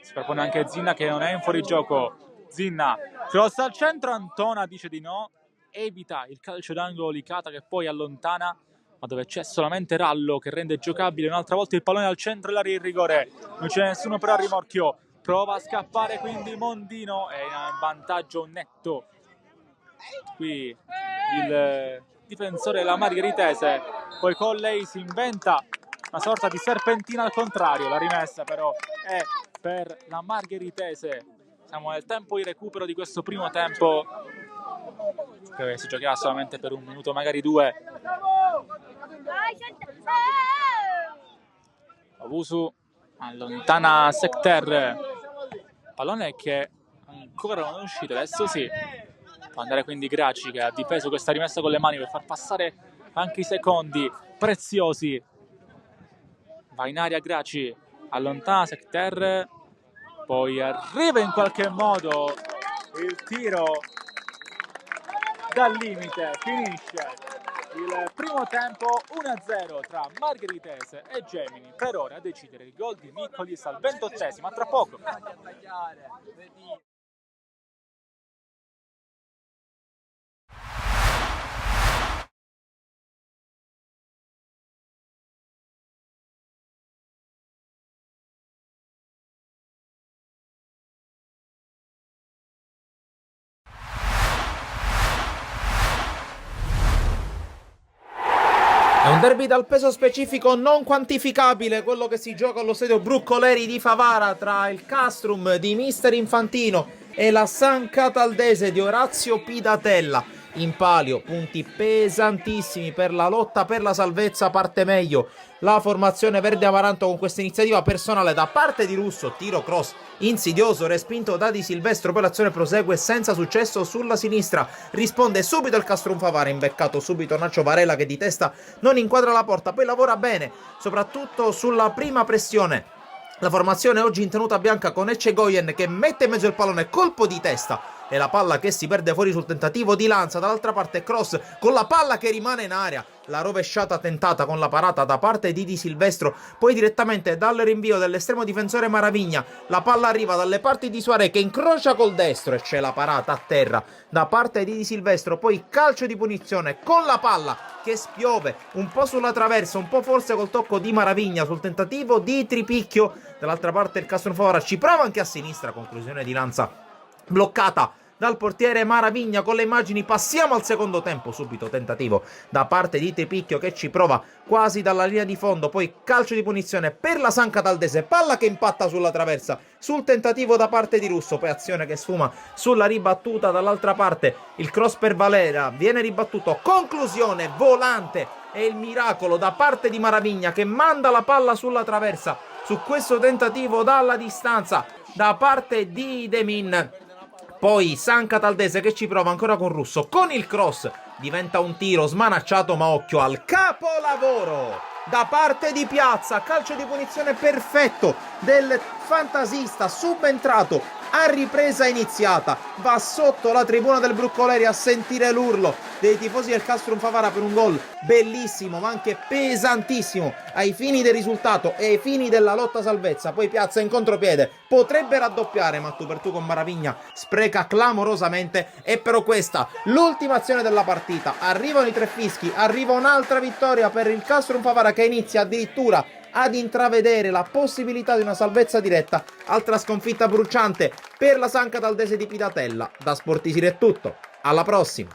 si propone anche Zinna che non è in fuorigioco. Zinna, cross al centro, Antona dice di no, evita il calcio d'angolo Licata che poi allontana, ma dove c'è solamente Rallo che rende giocabile un'altra volta il pallone al centro dell'area di rigore. Non c'è nessuno però a rimorchio, prova a scappare quindi Mondino, è in vantaggio netto qui il difensore della Margheritese. Poi con lei si inventa una sorta di serpentina al contrario, la rimessa però è per la Margheritese. Siamo nel tempo di recupero di questo primo tempo, che si giocherà solamente per un minuto, magari due. Owusu allontana Secter, pallone che ancora non è uscito, adesso sì. Può andare quindi Graci che ha difeso questa rimessa con le mani per far passare anche i secondi preziosi. Va in aria Graci, allontana Secter, poi arriva in qualche modo il tiro dal limite, finisce il primo tempo 1-0 tra Margheritese e Gemini. Per ora a decidere il gol di Miccolis al 28esimo, a tra poco. È un derby dal peso specifico non quantificabile, quello che si gioca allo stadio Bruccoleri di Favara tra il Castrum di Mister Infantino e la San Cataldese di Orazio Pidatella. In palio punti pesantissimi per la lotta per la salvezza, parte meglio la formazione verde amaranto con questa iniziativa personale da parte di Russo, tiro cross insidioso respinto da Di Silvestro, poi l'azione prosegue senza successo sulla sinistra, risponde subito il Castrum Favara, imbeccato subito Nacho Varela che di testa non inquadra la porta, poi lavora bene soprattutto sulla prima pressione. La formazione oggi in tenuta bianca con Eccegoyen che mette in mezzo il pallone, colpo di testa e la palla che si perde fuori sul tentativo di lanza. Dall'altra parte cross con la palla che rimane in aria, la rovesciata tentata con la parata da parte di Di Silvestro, poi direttamente dal rinvio dell'estremo difensore Maravigna la palla arriva dalle parti di Suaré che incrocia col destro e c'è la parata a terra da parte di Di Silvestro, poi calcio di punizione con la palla che spiove un po' sulla traversa, un po' forse col tocco di Maravigna sul tentativo di tripicchio. Dall'altra parte il Castrum Favara ci prova anche a sinistra, conclusione di lanza bloccata dal portiere Maravigna con le immagini. Passiamo al secondo tempo, subito tentativo da parte di Tepicchio che ci prova quasi dalla linea di fondo, poi calcio di punizione per la San Cataldese, palla che impatta sulla traversa sul tentativo da parte di Russo, poi azione che sfuma sulla ribattuta dall'altra parte, il cross per Valera viene ribattuto, conclusione volante e il miracolo da parte di Maravigna che manda la palla sulla traversa su questo tentativo dalla distanza da parte di Demin. Poi San Cataldese che ci prova ancora con Russo, con il cross diventa un tiro smanacciato, ma occhio al capolavoro da parte di Piazza, calcio di punizione perfetto del fantasista subentrato a ripresa iniziata, va sotto la tribuna del Bruscoleri a sentire l'urlo dei tifosi del Castrum Favara per un gol bellissimo ma anche pesantissimo ai fini del risultato e ai fini della lotta salvezza. Poi Piazza in contropiede potrebbe raddoppiare, ma tu per tu con Maravigna spreca clamorosamente. E però questa l'ultima azione della partita, arrivano i tre fischi, arriva un'altra vittoria per il Castrum Favara che inizia addirittura ad intravedere la possibilità di una salvezza diretta. Altra sconfitta bruciante per la San Cataldese di Pidatella. Da Sportisiri è tutto, alla prossima.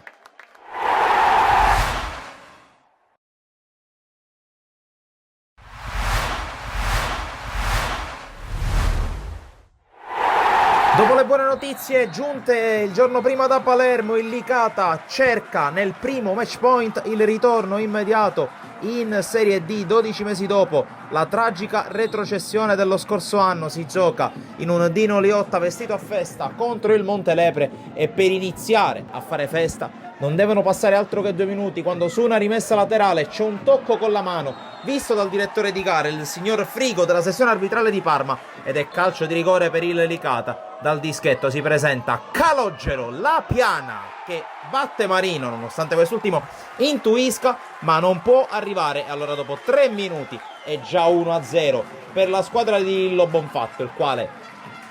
Dopo le buone notizie giunte il giorno prima da Palermo, il Licata cerca nel primo match point il ritorno immediato in Serie D 12 mesi dopo la tragica retrocessione dello scorso anno. Si gioca in un Dino Liotta vestito a festa contro il Montelepre e per iniziare a fare festa non devono passare altro che 2 minuti quando su una rimessa laterale c'è un tocco con la mano visto dal direttore di gara, il signor Frigo della sezione arbitrale di Parma, ed è calcio di rigore per il Licata. Dal dischetto si presenta Calogero, la piana che batte Marino nonostante quest'ultimo intuisca ma non può arrivare. Allora dopo 3 minuti è già 1-0 per la squadra di Illo Bonfatto, il quale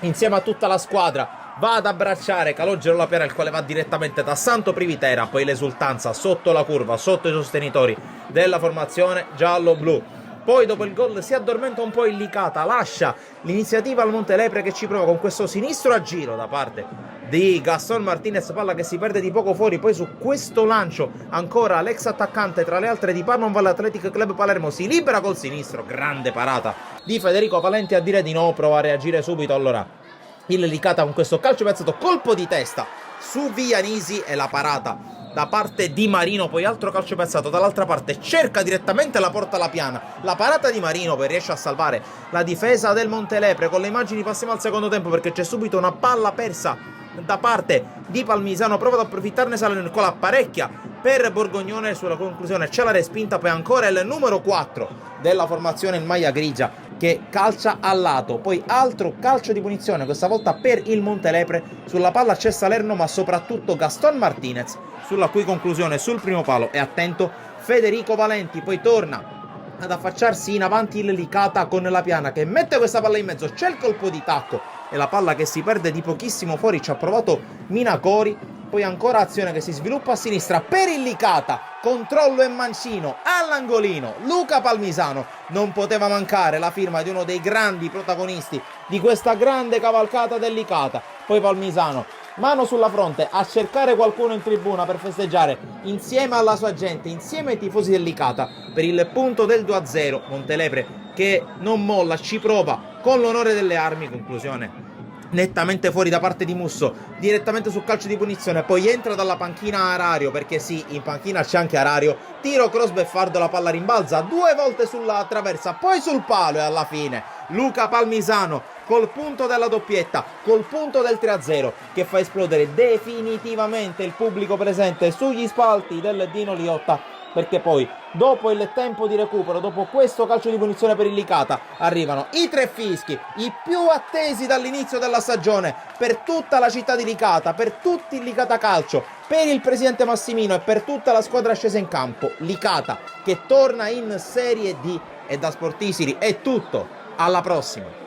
insieme a tutta la squadra va ad abbracciare Calogero la piana, il quale va direttamente da Santo Privitera. Poi l'esultanza sotto la curva, sotto i sostenitori della formazione giallo-blu. Poi dopo il gol si addormenta un po' il Licata, lascia l'iniziativa al Montelepre che ci prova con questo sinistro a giro da parte di Gaston Martinez, palla che si perde di poco fuori. Poi su questo lancio ancora l'ex attaccante tra le altre di Parma Valle Athletic Club Palermo si libera col sinistro, grande parata di Federico Valenti a dire di no, prova a reagire subito. Allora il Licata con questo calcio piazzato, colpo di testa su Vianisi e la parata da parte di Marino. Poi altro calcio piazzato dall'altra parte, cerca direttamente la porta alla piana, la parata di Marino poi riesce a salvare la difesa del Montelepre. Con le immagini passiamo al secondo tempo perché c'è subito una palla persa da parte di Palmisano, prova ad approfittarne Salernitana, apparecchia per Borgognone, sulla conclusione c'è la respinta. Poi ancora il numero 4 della formazione in maglia grigia che calcia al lato. Poi altro calcio di punizione, questa volta per il Montelepre. Sulla palla c'è Salerno ma soprattutto Gaston Martinez, sulla cui conclusione sul primo palo è attento Federico Valenti. Poi torna ad affacciarsi in avanti il Licata con la piana che mette questa palla in mezzo, c'è il colpo di tacco e la palla che si perde di pochissimo fuori, ci ha provato Minacori. Poi ancora azione che si sviluppa a sinistra per il Licata, controllo e mancino all'angolino, Luca Palmisano. Non poteva mancare la firma di uno dei grandi protagonisti di questa grande cavalcata del Licata. Poi Palmisano, mano sulla fronte, a cercare qualcuno in tribuna per festeggiare insieme alla sua gente, insieme ai tifosi del Licata per il punto del 2-0. Montelepre che non molla, ci prova con l'onore delle armi, conclusione nettamente fuori da parte di Musso, direttamente sul calcio di punizione. Poi entra dalla panchina Arario, perché sì, in panchina c'è anche Arario, tiro cross beffardo, la palla rimbalza 2 volte sulla traversa, poi sul palo e alla fine Luca Palmisano col punto della doppietta, col punto del 3-0 che fa esplodere definitivamente il pubblico presente sugli spalti del Dino Liotta, perché poi dopo il tempo di recupero, dopo questo calcio di punizione per il Licata, arrivano i 3 fischi, i più attesi dall'inizio della stagione per tutta la città di Licata, per tutti il Licata Calcio, per il presidente Massimino e per tutta la squadra scesa in campo. Licata che torna in Serie D. E da Sportisiri è tutto, alla prossima.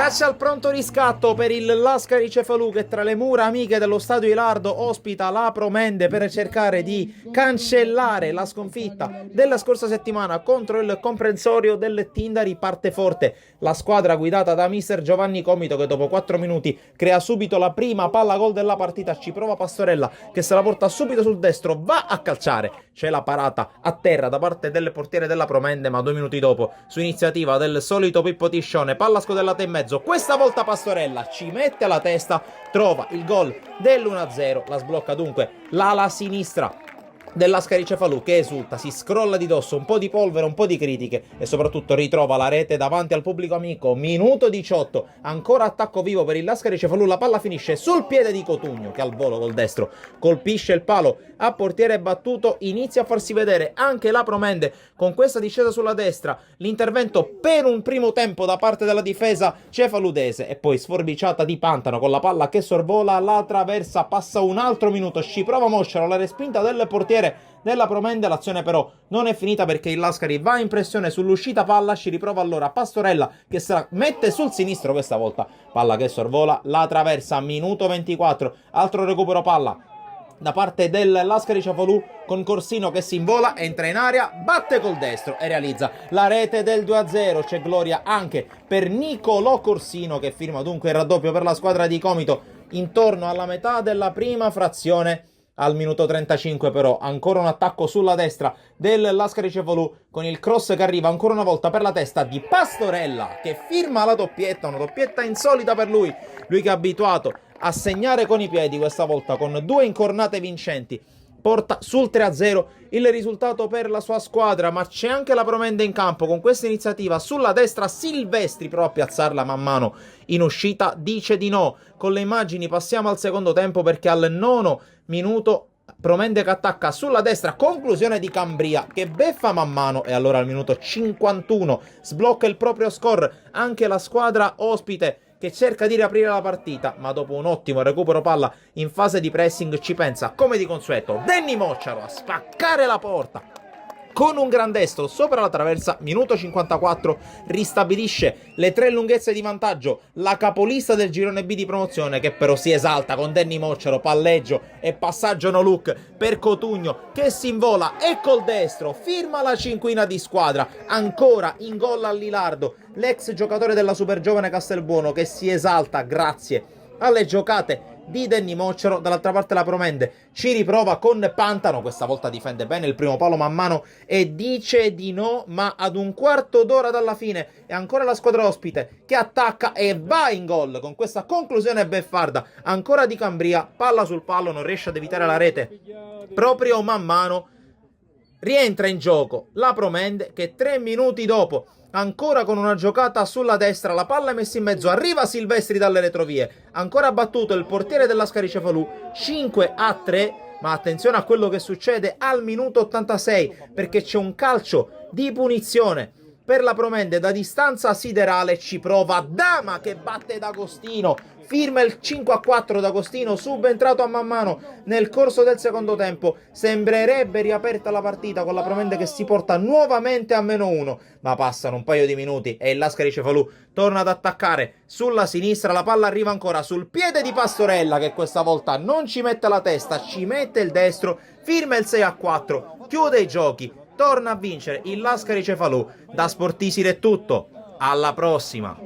Caccia al pronto riscatto per il Lascari Cefalù, che tra le mura amiche dello stadio Ilardo ospita la Promende per cercare di cancellare la sconfitta della scorsa settimana contro il comprensorio del Tindari. Parte forte la squadra guidata da mister Giovanni Comito, che dopo 4 minuti crea subito la prima palla gol della partita. Ci prova Pastorella, che se la porta subito sul destro, va a calciare, c'è la parata a terra da parte del portiere della Promende, ma 2 minuti dopo, su iniziativa del solito Pippo Tiscione, palla scodellata in mezzo, questa volta Pastorella ci mette la testa, trova il gol dell'1-0, la sblocca dunque l'ala sinistra dell'Ascari Cefalù, che esulta, si scrolla di dosso un po' di polvere, un po' di critiche e soprattutto ritrova la rete davanti al pubblico amico. Minuto 18, ancora attacco vivo per il Lascari Cefalù, la palla finisce sul piede di Cotugno, che al volo col destro colpisce il palo a portiere battuto. Inizia a farsi vedere anche la Promende con questa discesa sulla destra, l'intervento per un primo tempo da parte della difesa cefaludese e poi sforbiciata di Pantano con la palla che sorvola la traversa. Passa un altro minuto, ci prova Mosciaro, la respinta del portiere della Promende. L'azione però non è finita, perché il Lascari va in pressione sull'uscita palla, ci riprova allora Pastorella, che se la mette sul sinistro questa volta, palla che sorvola la traversa. Minuto 24, altro recupero palla da parte del Lascari Cefalù con Corsino che si invola, entra in area, batte col destro e realizza la rete del 2-0. C'è gloria anche per Nicolò Corsino, che firma dunque il raddoppio per la squadra di Comito intorno alla metà della prima frazione. Al minuto 35 però ancora un attacco sulla destra del Lascari Cefalù con il cross che arriva ancora una volta per la testa di Pastorella, che firma la doppietta, una doppietta insolita per lui che è abituato a segnare con i piedi, questa volta con 2 incornate vincenti. Porta sul 3-0 il risultato per la sua squadra, ma c'è anche la Promende in campo con questa iniziativa sulla destra. Silvestri prova a piazzarla man mano in uscita, dice di no. Con le immagini passiamo al secondo tempo, perché al 9° minuto Promende che attacca sulla destra, conclusione di Cambria che beffa man mano, e allora al minuto 51 sblocca il proprio score anche la squadra ospite, che cerca di riaprire la partita, ma dopo un ottimo recupero palla in fase di pressing ci pensa, come di consueto, Denny Mocciaro a spaccare la porta con un gran destro sopra la traversa. Minuto 54, ristabilisce le 3 lunghezze di vantaggio la capolista del girone B di promozione, che però si esalta con Denny Mocciaro, palleggio e passaggio no look per Cotugno, che si invola e col destro firma la cinquina di squadra. Ancora in gol all'Ilardo l'ex giocatore della Super Giovane Castelbuono, che si esalta grazie alle giocate di Denny Mocciaro. Dall'altra parte la Promende ci riprova con Pantano, questa volta difende bene il primo palo man mano e dice di no, ma ad un quarto d'ora dalla fine è ancora la squadra ospite che attacca e va in gol con questa conclusione beffarda ancora di Cambria. Palla sul palo, non riesce ad evitare la rete proprio man mano. Rientra in gioco la Promende, che 3 minuti dopo, ancora con una giocata sulla destra, la palla è messa in mezzo, arriva Silvestri dalle retrovie, ancora battuto il portiere dell'Ascari Cefalù, 5-3, ma attenzione a quello che succede al minuto 86, perché c'è un calcio di punizione per la Promende da distanza siderale. Ci prova Dama, che batte D'Agostino, firma il 5-4 D'Agostino, subentrato a man mano nel corso del secondo tempo. Sembrerebbe riaperta la partita con la Promende che si porta nuovamente a -1, ma passano un paio di minuti e il Lascari Cefalù torna ad attaccare sulla sinistra. La palla arriva ancora sul piede di Pastorella, che questa volta non ci mette la testa, ci mette il destro, firma il 6-4, chiude i giochi, torna a vincere il Lascari Cefalù. Da Sportisir è tutto, alla prossima!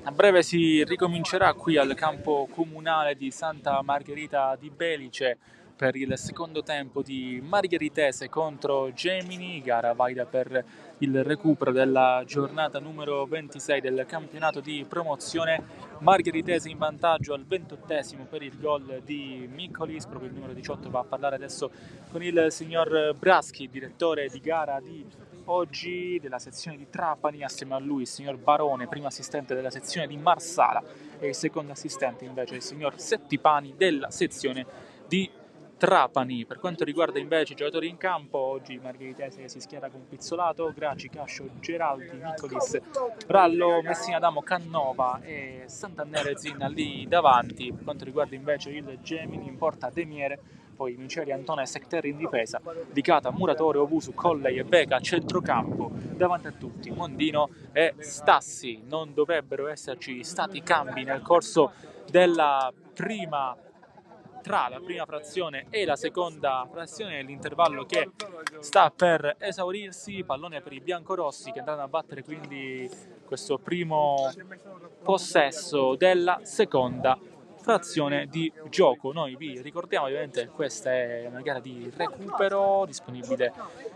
A breve si ricomincerà qui al campo comunale di Santa Margherita di Belice per il secondo tempo di Margheritese contro Gemini, gara valida per il recupero della giornata numero 26 del campionato di promozione. Margheritese in vantaggio al 28esimo per il gol di Miccolis, proprio il numero 18 va a parlare adesso con il signor Braschi, direttore di gara di oggi della sezione di Trapani, assieme a lui il signor Barone, primo assistente della sezione di Marsala, e il secondo assistente invece il signor Settipani della sezione di Trapani. Per quanto riguarda invece i giocatori in campo, oggi Margheritese si schiera con Pizzolato, Graci, Cascio, Geraldi, Nicolis, Rallo, Messina Damo, Cannova e Sant'Annere Zinna lì davanti. Per quanto riguarda invece il Gemini, in porta Demiere, poi Miceli, Antone e Secter in difesa, Licata, Muratore, Ovusu, Colley e Beca a centrocampo, davanti a tutti Mondino e Stassi. Non dovrebbero esserci stati cambi nel corso della tra la prima frazione e la seconda frazione, l'intervallo che sta per esaurirsi, pallone per i biancorossi che andranno a battere quindi questo primo possesso della seconda frazione di gioco. Noi vi ricordiamo ovviamente che questa è una gara di recupero disponibile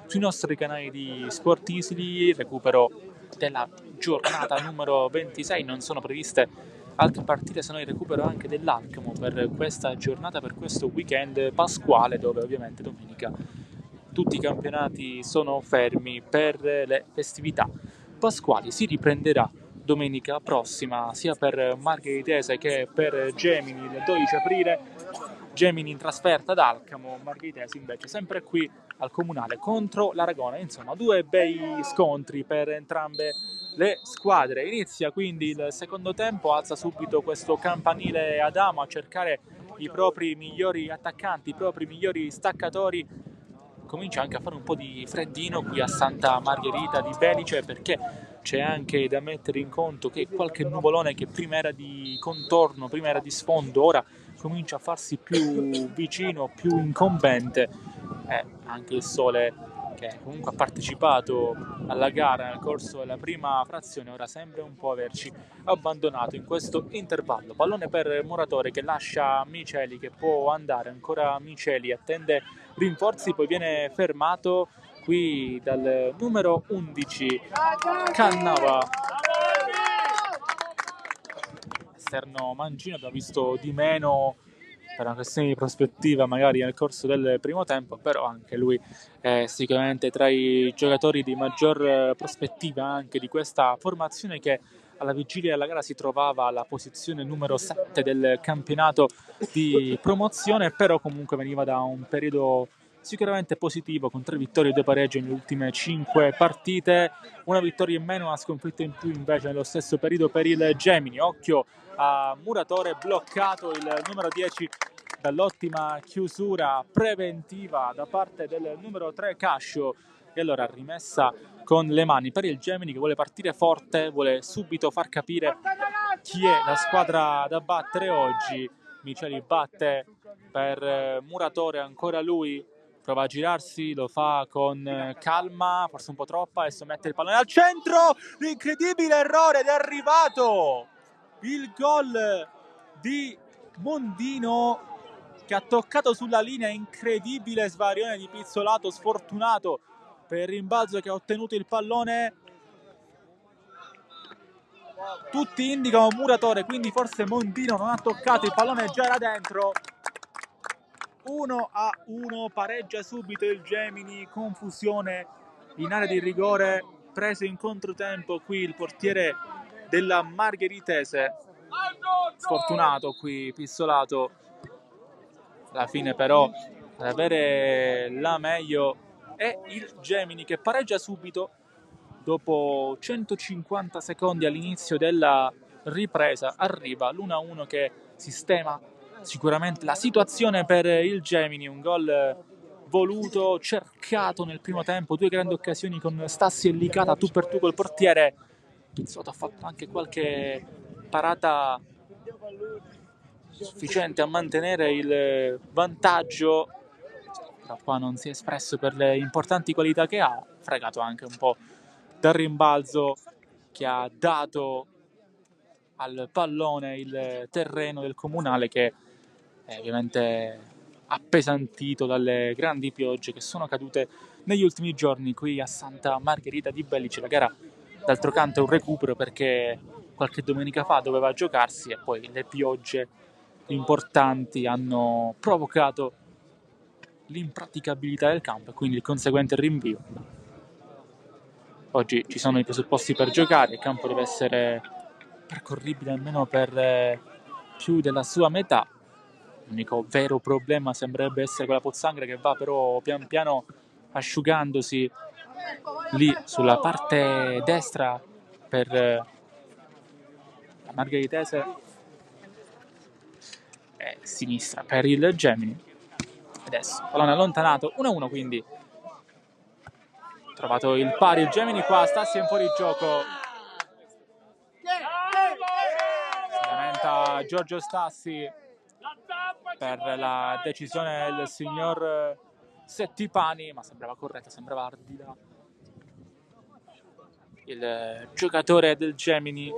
sui nostri canali di Sport Easily, recupero della giornata numero 26, non sono previste altre partite, se no il recupero anche dell'Alcamo per questa giornata, per questo weekend pasquale, dove ovviamente domenica tutti i campionati sono fermi per le festività pasquali. Si riprenderà domenica prossima sia per Margheritese che per Gemini il 12 aprile. Gemini in trasferta ad Alcamo, Margheritese invece sempre qui al Comunale contro l'Aragona. Insomma, due bei scontri per entrambe le squadre. Inizia quindi il secondo tempo, alza subito questo campanile Adamo a cercare i propri migliori attaccanti, i propri migliori staccatori. Comincia anche a fare un po' di freddino qui a Santa Margherita di Belice, perché c'è anche da mettere in conto che qualche nuvolone che prima era di contorno, prima era di sfondo, ora comincia a farsi più vicino, più incombente. Anche il sole, che comunque ha partecipato alla gara nel corso della prima frazione, ora sembra un po' averci abbandonato in questo intervallo. Pallone per Muratore che lascia Miceli, che può andare ancora Miceli, attende rinforzi, poi viene fermato qui dal numero 11 Cannava. Esterno Mangino che ha visto di meno per una questione di prospettiva magari nel corso del primo tempo, però anche lui è sicuramente tra i giocatori di maggior prospettiva anche di questa formazione, che alla vigilia della gara si trovava alla posizione numero 7 del campionato di promozione, però comunque veniva da un periodo sicuramente positivo, con 3 vittorie e 2 pareggi nelle ultime 5 partite, una vittoria in meno, una sconfitta in più invece nello stesso periodo per il Gemini. Occhio a Muratore, bloccato il numero 10 dall'ottima chiusura preventiva da parte del numero 3 Cascio, e allora rimessa con le mani per il Gemini, che vuole partire forte, vuole subito far capire chi è la squadra da battere oggi. Miceli batte per Muratore, ancora lui prova a girarsi, lo fa con calma, forse un po' troppa, adesso mette il pallone al centro, l'incredibile errore ed è arrivato il gol di Mondino, che ha toccato sulla linea, incredibile svarione di Pizzolato, sfortunato per il rimbalzo che ha ottenuto il pallone. Tutti indicano Muratore, quindi forse Mondino non ha toccato, il pallone già era dentro. 1-1, pareggia subito il Gemini, confusione in area di rigore, preso in controtempo qui il portiere della Margheritese, sfortunato qui Pizzolato, alla fine però ad avere la meglio è il Gemini, che pareggia subito dopo 150 secondi all'inizio della ripresa. Arriva l'1-1 che sistema sicuramente la situazione per il Gemini. Un gol voluto, cercato nel primo tempo, 2 grandi occasioni con Stassi e Licata tu per tu col portiere. Pizzotto ha fatto anche qualche parata sufficiente a mantenere il vantaggio, però qua non si è espresso per le importanti qualità che ha, fregato anche un po' dal rimbalzo che ha dato al pallone il terreno del Comunale, che è ovviamente appesantito dalle grandi piogge che sono cadute negli ultimi giorni qui a Santa Margherita di Bellice. La gara d'altro canto è un recupero perché qualche domenica fa doveva giocarsi e poi le piogge importanti hanno provocato l'impraticabilità del campo e quindi il conseguente rinvio. Oggi ci sono i presupposti per giocare, il campo deve essere percorribile almeno per più della sua metà. L'unico vero problema sembrerebbe essere quella pozzanghera che va però pian piano asciugandosi lì sulla parte destra per la Margheritese e sinistra per il Gemini. Adesso pallone allontanato, 1-1, quindi trovato il pari il Gemini. Qua Stassi è in fuorigioco, si lamenta Giorgio Stassi per la decisione del signor Settipani, ma sembrava corretta, sembrava ardita. Il giocatore del Gemini,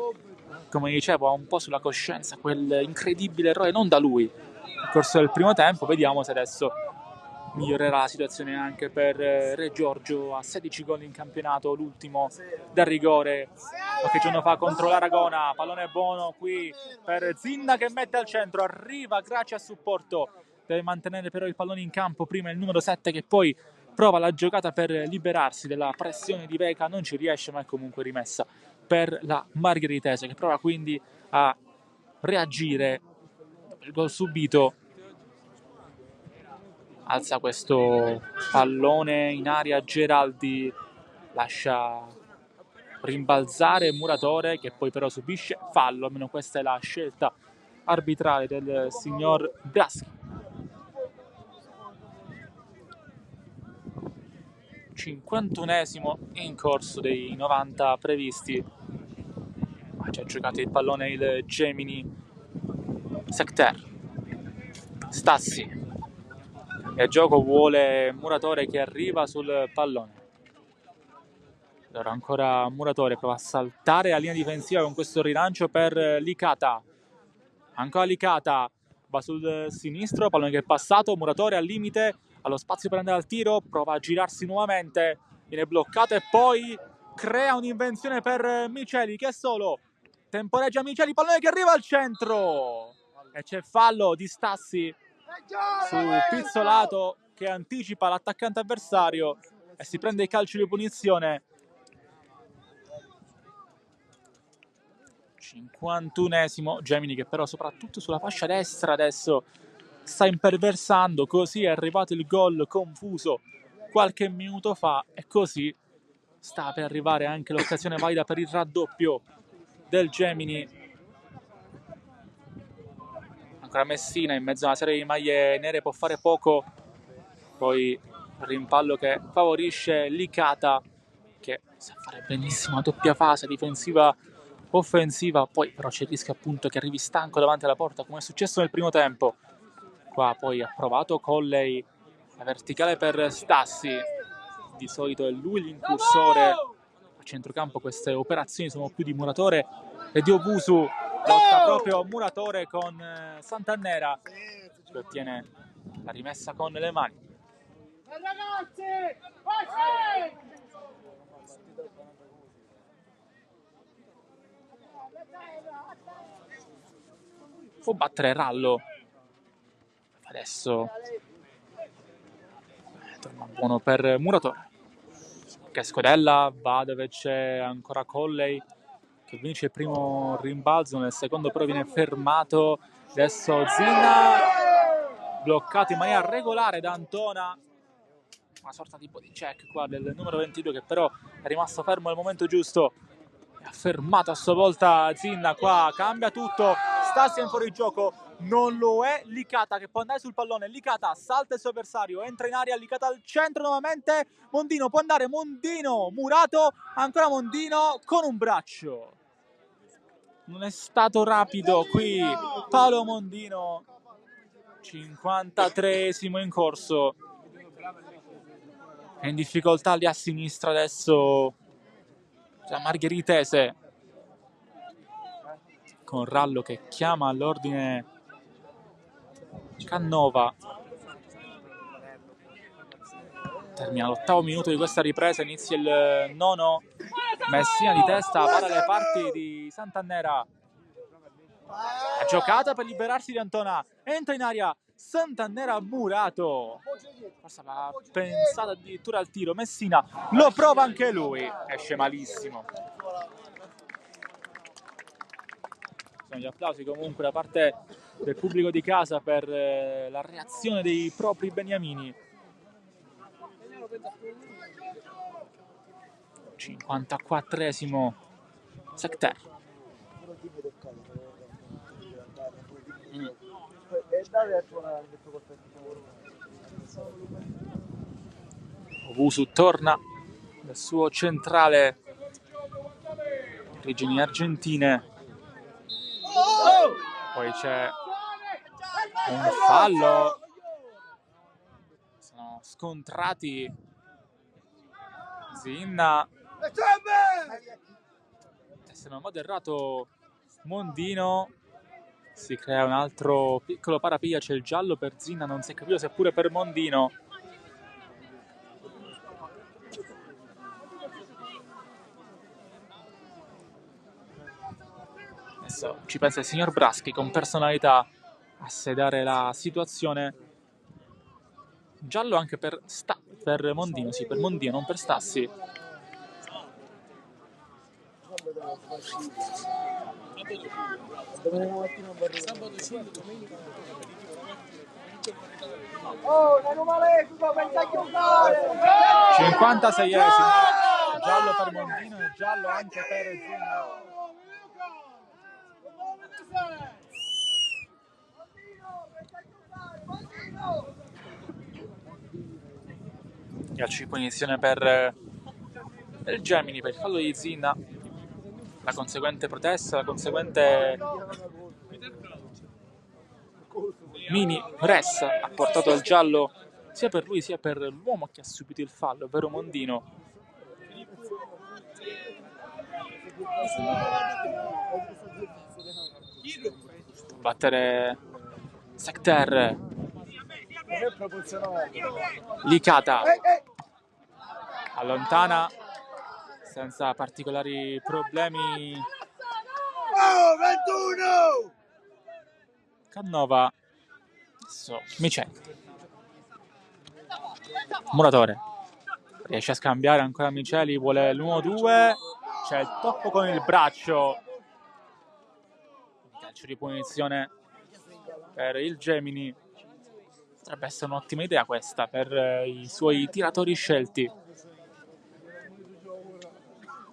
come dicevo, ha un po' sulla coscienza quel incredibile errore, non da lui, nel corso del primo tempo. Vediamo se adesso migliorerà la situazione anche per Re Giorgio. A 16 gol in campionato, l'ultimo da rigore qualche giorno fa contro l'Aragona. Pallone buono qui per Zinda che mette al centro, arriva grazie al supporto, deve mantenere però il pallone in campo prima il numero 7 che poi prova la giocata per liberarsi della pressione di Veca, non ci riesce, ma è comunque rimessa per la Margheritese, che prova quindi a reagire dopo il gol subito. Alza questo pallone in aria Geraldi, lascia rimbalzare Muratore che poi però subisce fallo, almeno questa è la scelta arbitrale del signor Braschi. 51esimo in corso dei 90 previsti, ma ci ha giocato il pallone il Gemini. Secter, Stassi e gioco vuole Muratore che arriva sul pallone. Allora ancora Muratore prova a saltare la linea difensiva con questo rilancio per Licata. Ancora Licata, va sul sinistro, pallone che è passato, Muratore al limite, allo spazio per andare al tiro, prova a girarsi nuovamente, viene bloccato e poi crea un'invenzione per Miceli che è solo, temporeggia Miceli, pallone che arriva al centro e c'è fallo di Stassi su Pizzolato che anticipa l'attaccante avversario e si prende i calci di punizione. 51esimo, Gemini che però soprattutto sulla fascia destra adesso sta imperversando, così è arrivato il gol confuso qualche minuto fa e così sta per arrivare anche l'occasione valida per il raddoppio del Gemini. Ancora Messina in mezzo a una serie di maglie nere, può fare poco, poi rimpallo che favorisce Licata che sa fare benissimo la doppia fase difensiva offensiva, poi però c'è il rischio appunto che arrivi stanco davanti alla porta come è successo nel primo tempo. Qua poi ha provato Colley, la verticale per Stassi, di solito è lui l'incursore a centrocampo, queste operazioni sono più di Muratore e di Obusu, lotta proprio Muratore con Sant'Annera che ottiene la rimessa con le mani. Ragazzi, Può battere Rallo adesso, torna buono per Muratore che scodella, va dove c'è ancora Colley che vince il primo rimbalzo, nel secondo però viene fermato. Adesso Zina bloccato in maniera regolare da Antona, una sorta di body check qua del numero 22 che però è rimasto fermo al momento giusto, ha fermato a sua volta Zinna. Qua cambia tutto, Stassi è in fuorigioco, non lo è Licata che può andare sul pallone, Licata salta il suo avversario, entra in aria, Licata al centro nuovamente, Mondino può andare, Mondino, Murato, ancora Mondino con un braccio, non è stato rapido qui Paolo Mondino. 53esimo in corso, è in difficoltà lì a sinistra adesso la Margheritese con Rallo che chiama all'ordine Cannova. Termina l'8° minuto di questa ripresa, inizia il 9. Messina di testa, vara le parti di Sant'Annera. La giocata per liberarsi di Antona. Entra in aria Sant'Annera murato. Forse aveva pensato addirittura al tiro. Messina lo prova anche lui. Esce malissimo. Sono gli applausi comunque da parte del pubblico di casa per la reazione dei propri beniamini. 54esimo. Secter. Owusu torna dal suo centrale, origini argentine. Poi c'è un fallo, sono scontrati Zinna, se non vado errato Mondino. Si crea un altro piccolo parapiglia, c'è il giallo per Zinna, non si è capito se pure per Mondino. Adesso ci pensa il signor Braschi con personalità a sedare la situazione. Giallo anche per Mondino, sì, per Mondino, non per Stassi. Oh, non malefico, pensa che 56esimo. Giallo per Mondino e giallo anche per Zinna. Calcio di punizione per il Gemini per il fallo di Zinna. La conseguente protesta, la conseguente mini res ha portato al giallo sia per lui sia per l'uomo che ha subito il fallo, ovvero Mondino. Battere Secter. Licata allontana senza particolari problemi. Oh, 21! Cannova. Adesso Miceli. Muratore riesce a scambiare ancora Miceli, vuole l'1-2. C'è il tocco con il braccio. Calcio di punizione per il Gemini. Potrebbe essere un'ottima idea questa per i suoi tiratori scelti.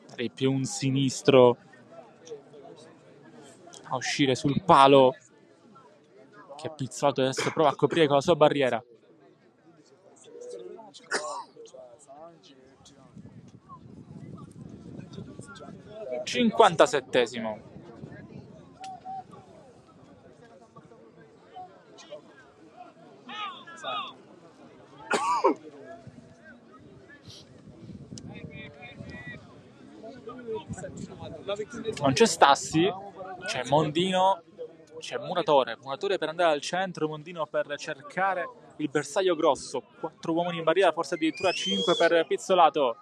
Darei più un sinistro a uscire sul palo, che Pizzolato adesso prova a coprire con la sua barriera. Il 57esimo. Non c'è Stassi, c'è Mondino, c'è Muratore per andare al centro, Mondino per cercare il bersaglio grosso. 4 uomini in barriera, forse addirittura 5 per Pizzolato.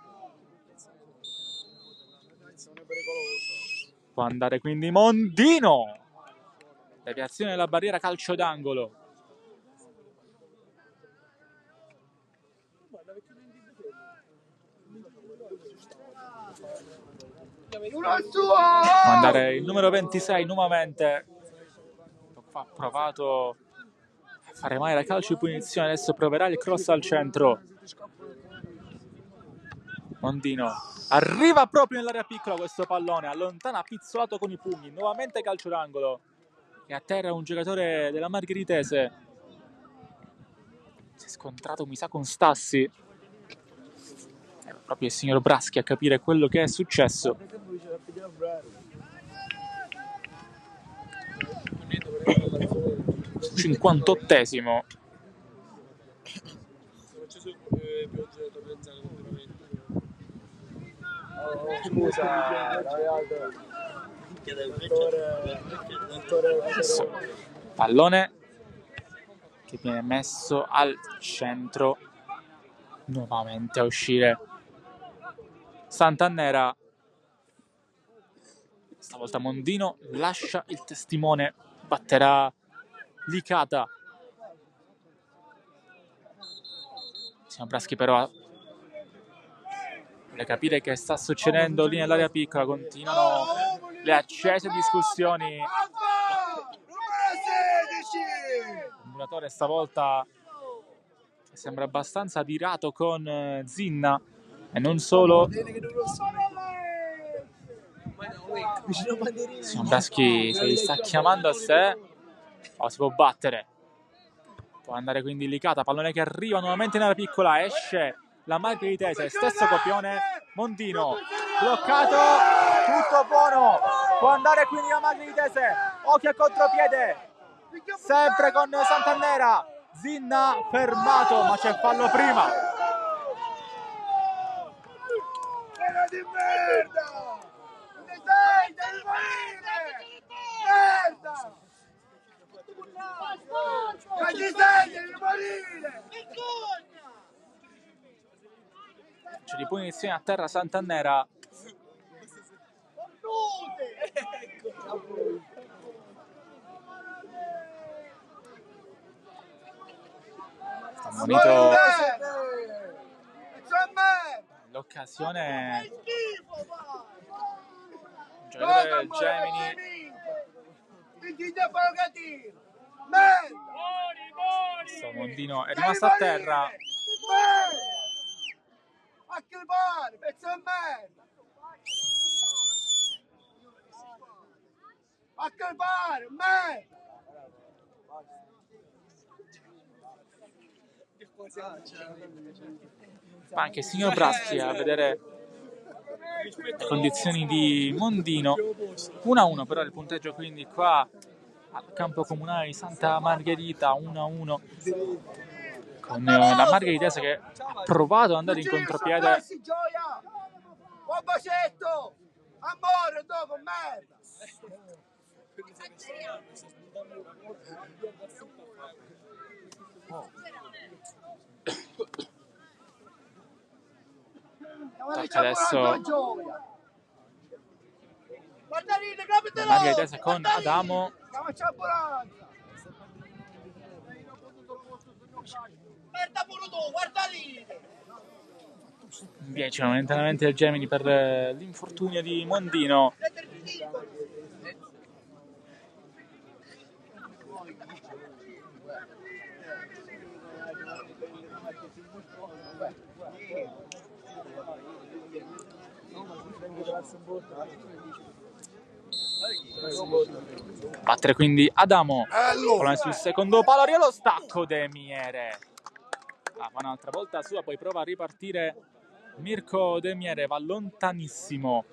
Può andare quindi Mondino. Deviazione della barriera, calcio d'angolo. Può andare il numero 26 nuovamente. Ha provato a fare male la calcio di punizione, adesso proverà il cross al centro. Mondino arriva proprio nell'area piccola questo pallone, allontana Pizzolato con i pugni, nuovamente calcio d'angolo e a terra un giocatore della Margheritese. Si è scontrato mi sa con Stassi. È proprio il signor Braschi a capire quello che è successo. 58esimo. Scusa, Adesso, pallone che viene messo al centro, nuovamente a uscire Sant'Annera. Stavolta Mondino lascia il testimone, batterà Licata. Siamo Braschi però vuole capire che sta succedendo lì nell'area piccola, continuano le accese discussioni. Il muratore stavolta sembra abbastanza adirato con Zinna e non solo. Braschi se li sta chiamando a sé. Si può battere, può andare quindi Licata, pallone che arriva nuovamente nella piccola, esce la Margheritese, stesso copione, Mondino bloccato, tutto buono, può andare quindi la Margheritese, occhio a contropiede, sempre con Sant'Annera, Zinna fermato, ma c'è fallo prima. Di merda! Devi morire! Merda! Ma ti sei, devi morire! C'è di punizione a terra Sant'Annera. Sta munito l'occasione un giocatore del Gemini. Mondino è rimasto a terra. A che pare, pezzo di merda! A che pare, merda! Ma anche il signor Braschi a vedere le condizioni di Mondino. 1-1 però il punteggio quindi qua al campo comunale di Santa Margherita, 1-1 con la Margheritese che ha provato ad andare in contropiede. Buon bacetto! Amore dopo, merda! Tocca adesso Margheritese con Adamo. Invece momentaneamente il Gemini per l'infortunio di Mondino. Battere quindi Adamo. Sul secondo palo, arriva lo stacco De Miere. Fa un'altra volta sua, poi prova a ripartire Mirko De Miere, va lontanissimo.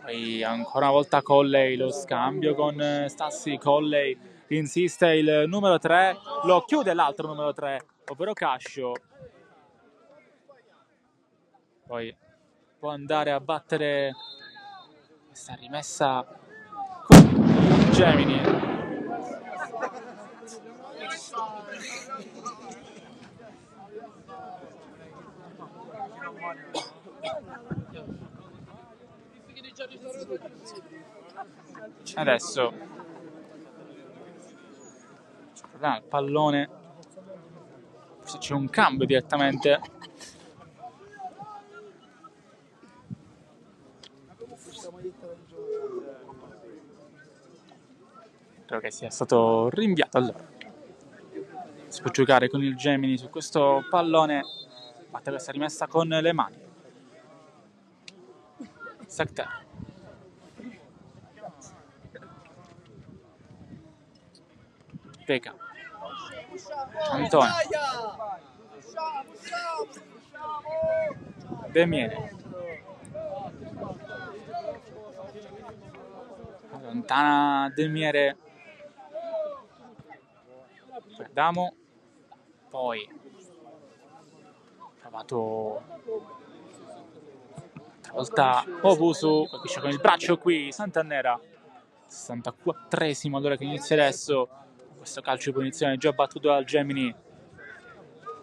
Poi ancora una volta Colley, lo scambio con Stassi. Colley insiste il numero 3, lo chiude l'altro numero 3, ovvero Cascio. Poi può andare a battere questa rimessa con Gemini. Adesso il pallone, forse c'è un cambio direttamente. Credo che sia stato rinviato. Allora si può giocare con il Gemini su questo pallone, batte questa rimessa con le mani. Secter. Pecca. Antonio. De Miere. Allontana De Miere. Guardiamo. Poi ha trovato Volta Obusu, colpisce con il braccio qui Sant'Annera. 64esimo allora che inizia adesso. Questo calcio di punizione già battuto dal Gemini.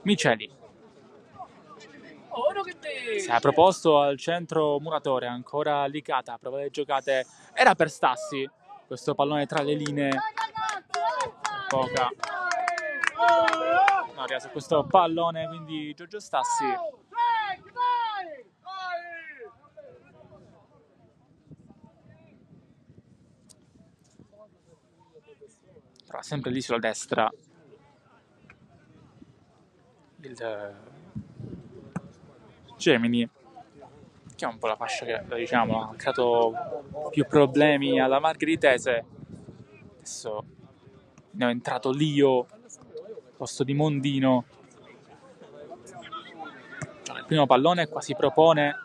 Miceli. Si è proposto al centro Muratore, ancora Licata, prova le giocate. Era per Stassi, questo pallone tra le linee. Poca. No, su questo pallone, quindi Giorgio Stassi. Però sempre lì sulla destra il Gemini, che è un po' la fascia che, diciamo, ha creato più problemi alla Margheritese. Adesso ne è entrato Lio al posto di Mondino. Gioca il primo pallone, qua si propone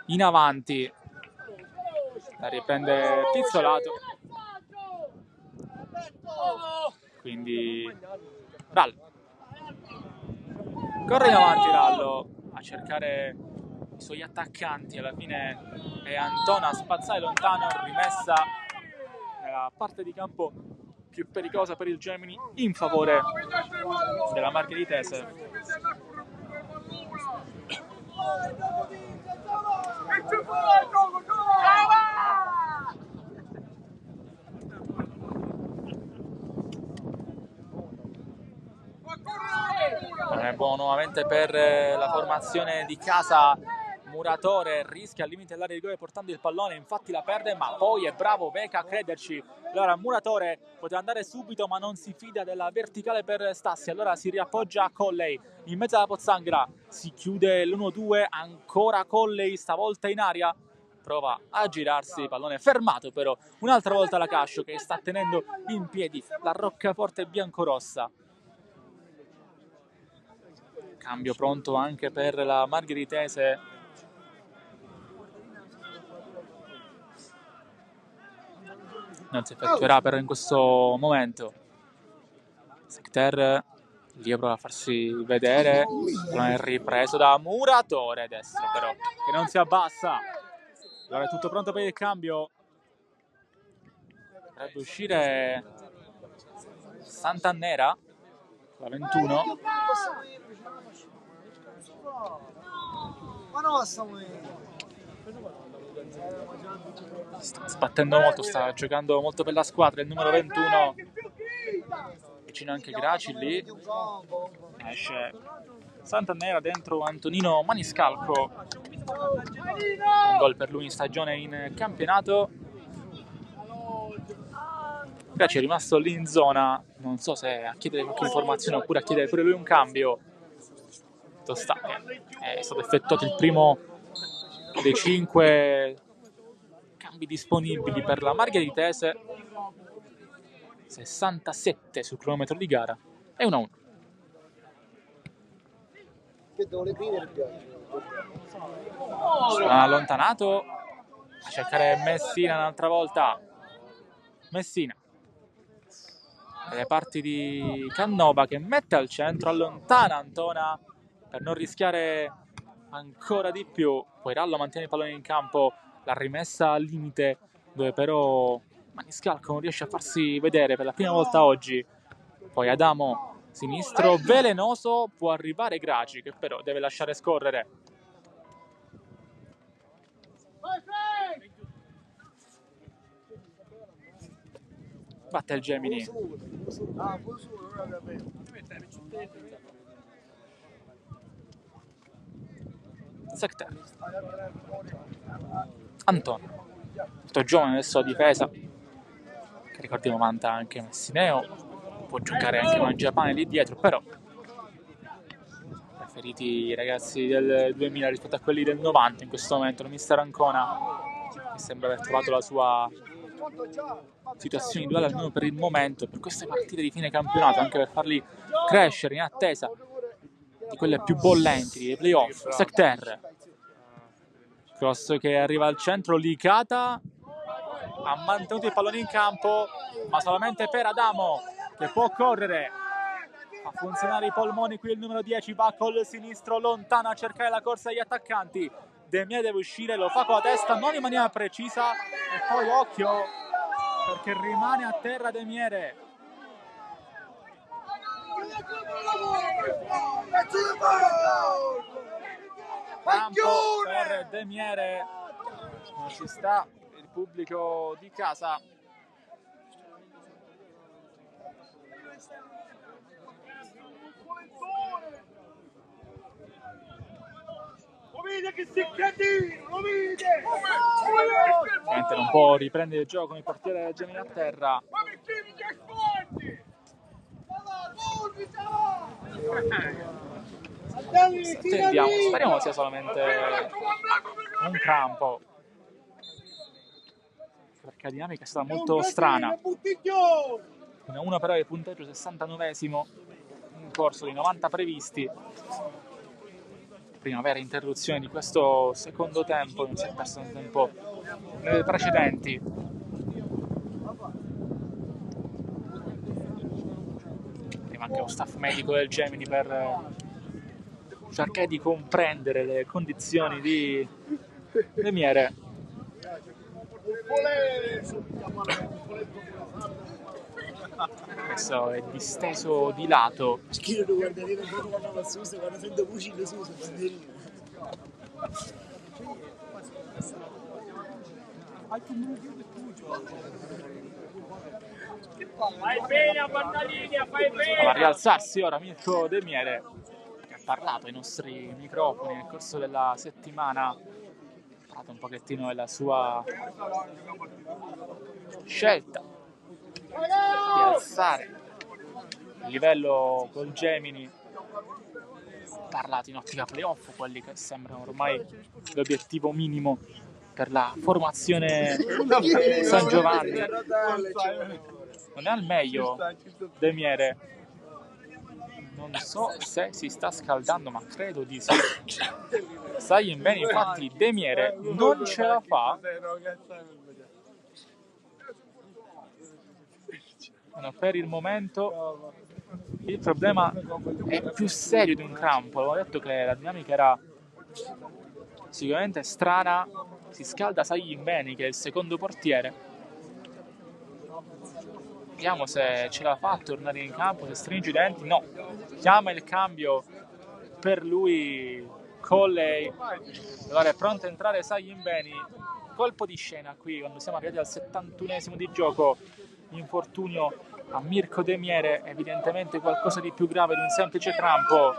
in avanti, la riprende Pizzolato, quindi Rallo corre in avanti, Rallo a cercare i suoi attaccanti. Alla fine è Antona a spazzare lontano, rimessa nella parte di campo più pericolosa per il Gemini in favore della Margheritese. Non è buono nuovamente per la formazione di casa. Muratore rischia al limite dell'area di rigore portando il pallone, infatti la perde, ma poi è bravo Beca a crederci. Allora Muratore poteva andare subito, ma non si fida della verticale per Stassi, allora si riappoggia a Colley in mezzo alla pozzanghera, si chiude l'1-2, ancora Colley, stavolta in aria, prova a girarsi, pallone fermato però un'altra volta la Cascio, che sta tenendo in piedi la roccaforte biancorossa. Cambio pronto anche per la Margheritese. Non si effettuerà però in questo momento. Secter lì prova a farsi vedere, non è ripreso da Muratore destro però, che non si abbassa. Allora è tutto pronto per il cambio. Dovrebbe uscire Sant'Annera, la 21. Ma no, stiamo sta sbattendo molto, sta giocando molto per la squadra il numero 21, vicino anche Graci lì, esce Sant'Annera, dentro Antonino Maniscalco, un gol per lui in stagione in campionato. Graci è rimasto lì in zona, non so se a chiedere qualche informazione oppure a chiedere pure lui un cambio. È stato effettuato il primo dei 5 cambi disponibili per la Margheritese. 67 sul cronometro di gara e 1-1. Ha allontanato a cercare Messina un'altra volta. Messina nelle parti di Cannova, che mette al centro, allontana Antona per non rischiare ancora di più. Poi Rallo mantiene il pallone in campo, la rimessa al limite dove però Maniscalco non riesce a farsi vedere per la prima volta oggi. Poi Adamo sinistro, velenoso, può arrivare Graci che però deve lasciare scorrere. Batte il Gemini. Secter. Antonio, molto giovane adesso a difesa, che ricordiamo vanta anche Messineo, può giocare anche Mangiapane lì dietro, però preferiti i ragazzi del 2000 rispetto a quelli del 90 in questo momento. Il mister Ancona, che sembra aver trovato la sua situazione ideale almeno per il momento, per queste partite di fine campionato, anche per farli crescere in attesa di quelle più bollenti, dei playoff. Secter, cross che arriva al centro, Licata ha mantenuto il pallone in campo, ma solamente per Adamo, che può correre Fa funzionare i polmoni qui il numero 10, va col sinistro lontano a cercare la corsa degli attaccanti. De Miere deve uscire, lo fa con la testa, non in maniera precisa, e poi occhio perché rimane a terra De Miere. Campo per De Miere, non ci sta il pubblico di casa. Ovviamente non può riprendere il gioco con il portiere Gemini a terra. Attendiamo, speriamo sia solamente un crampo, perché la dinamica è stata molto strana. 1-1 però il punteggio 69esimo in corso di 90 previsti. Prima vera interruzione di questo secondo tempo, non si è perso un tempo nelle precedenti. Prima anche lo staff medico del Gemini per cercare di comprendere le condizioni di De Miere. Adesso è disteso di lato. Fai bene a guardare linea, fai bene. Va a rialzarsi ora Mirko De Miere, che ha parlato ai nostri microfoni nel corso della settimana. Ha parlato un pochettino della sua scelta di alzare il livello col Gemini. Parlato in ottica playoff, quelli che sembrano ormai l'obiettivo minimo per la formazione San Giovanni. Non è al meglio De Miere, non so se si sta scaldando, ma credo di sì. Sai bene, infatti De Miere non ce la fa. Per il momento il problema è più serio di un crampo. Avevo detto che la dinamica era sicuramente strana. Si scalda Sai Bene, che è il secondo portiere. Vediamo se ce la fa a tornare in campo, se stringe i denti. No, chiama il cambio per lui Colley. Allora è pronto a entrare Sai Bene. Colpo di scena qui quando siamo arrivati al 71esimo di gioco. Infortunio a Mirko De Miere, evidentemente qualcosa di più grave di un semplice crampo.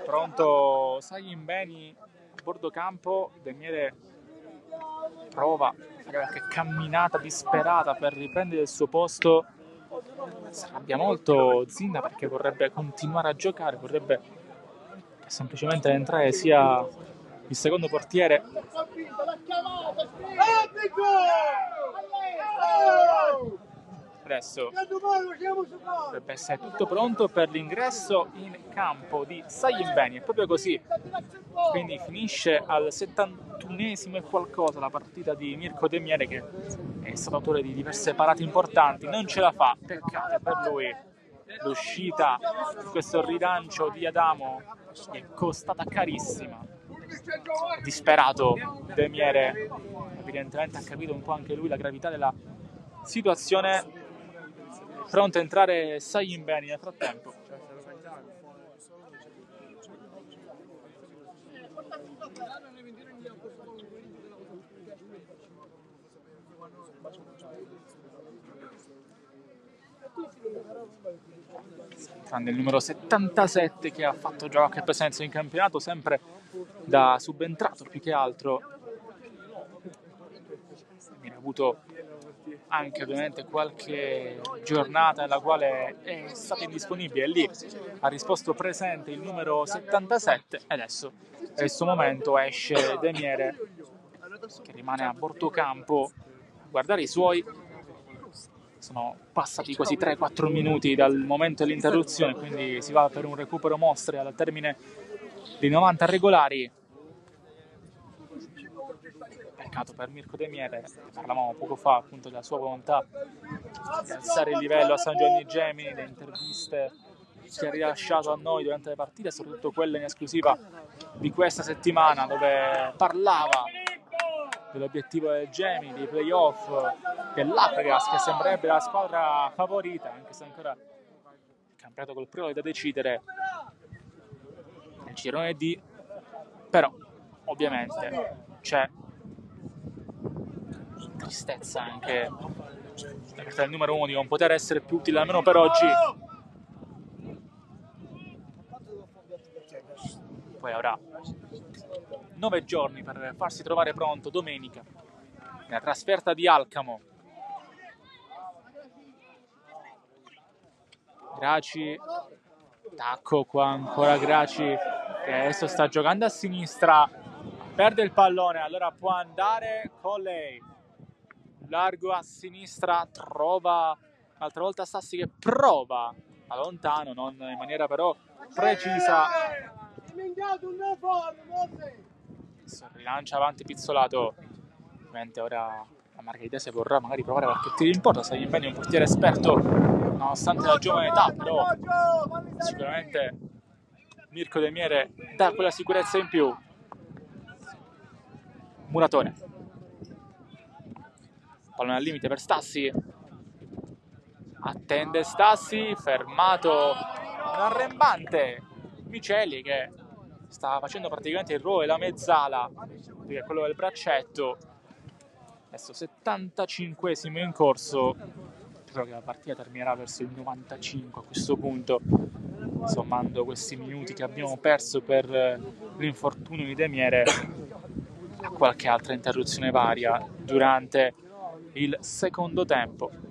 Pronto Sai Bene a bordo campo. De Miere prova a fare qualche camminata disperata per riprendere il suo posto. Si arrabbia molto Zinna perché vorrebbe continuare a giocare, vorrebbe semplicemente entrare sia il secondo portiere. Adesso dovrebbe essere tutto pronto per l'ingresso in campo di Sai Bene. È proprio così. Quindi finisce al 71esimo e qualcosa la partita di Mirko De Miere, che è stato autore di diverse parate importanti. Non ce la fa, peccato per lui. L'uscita di questo rilancio di Adamo è costata carissima. Disperato De Miere, evidentemente ha capito un po' anche lui la gravità della situazione. Pronto a entrare Sai Bene nel frattempo. Tranne il numero 77 che ha fatto già qualche presenza in campionato, sempre da subentrato più che altro. Ha avuto anche ovviamente qualche giornata nella quale è stato indisponibile, lì ha risposto presente il numero 77 e adesso è il suo momento. Esce De Miere, che rimane a bordo campo a guardare i suoi. Sono passati quasi 3-4 minuti dal momento dell'interruzione, quindi si va per un recupero mostre al termine dei 90 regolari. peccato per Mirko De Miere, parlavamo poco fa appunto della sua volontà di alzare il livello a San Giovanni Gemini, le interviste che ha rilasciato a noi durante le partite, soprattutto quelle in esclusiva di questa settimana, dove parlava dell'obiettivo del Gemini, dei playoff, dell'Apregas, che sembrerebbe la squadra favorita, anche se ancora il campionato col Priolo è da decidere nel girone D, però ovviamente c'è tristezza anche da parte del numero 1 di non poter essere più utile almeno per oggi. Poi avrà 9 giorni per farsi trovare pronto domenica nella trasferta di Alcamo. Graci, tacco qua ancora Graci, che adesso sta giocando a sinistra, perde il pallone, allora può andare con lei, largo a sinistra, trova un'altra volta Stassi che prova da lontano, non in maniera però precisa. Rilancia avanti Pizzolato, ovviamente ora la Margheritese vorrà magari provare qualche tiro in porta, se gli impegna un portiere esperto nonostante la giovane età, però sicuramente Mirko De Miere dà quella sicurezza in più. Muratore, pallone al limite per Stassi, attende Stassi, fermato un arrembante Miceli che sta facendo praticamente il ruolo della mezzala, che è quello del braccetto. Adesso 75esimo in corso, credo che la partita terminerà verso il 95 a questo punto, sommando questi minuti che abbiamo perso per l'infortunio di De Miere e qualche altra interruzione varia durante il secondo tempo.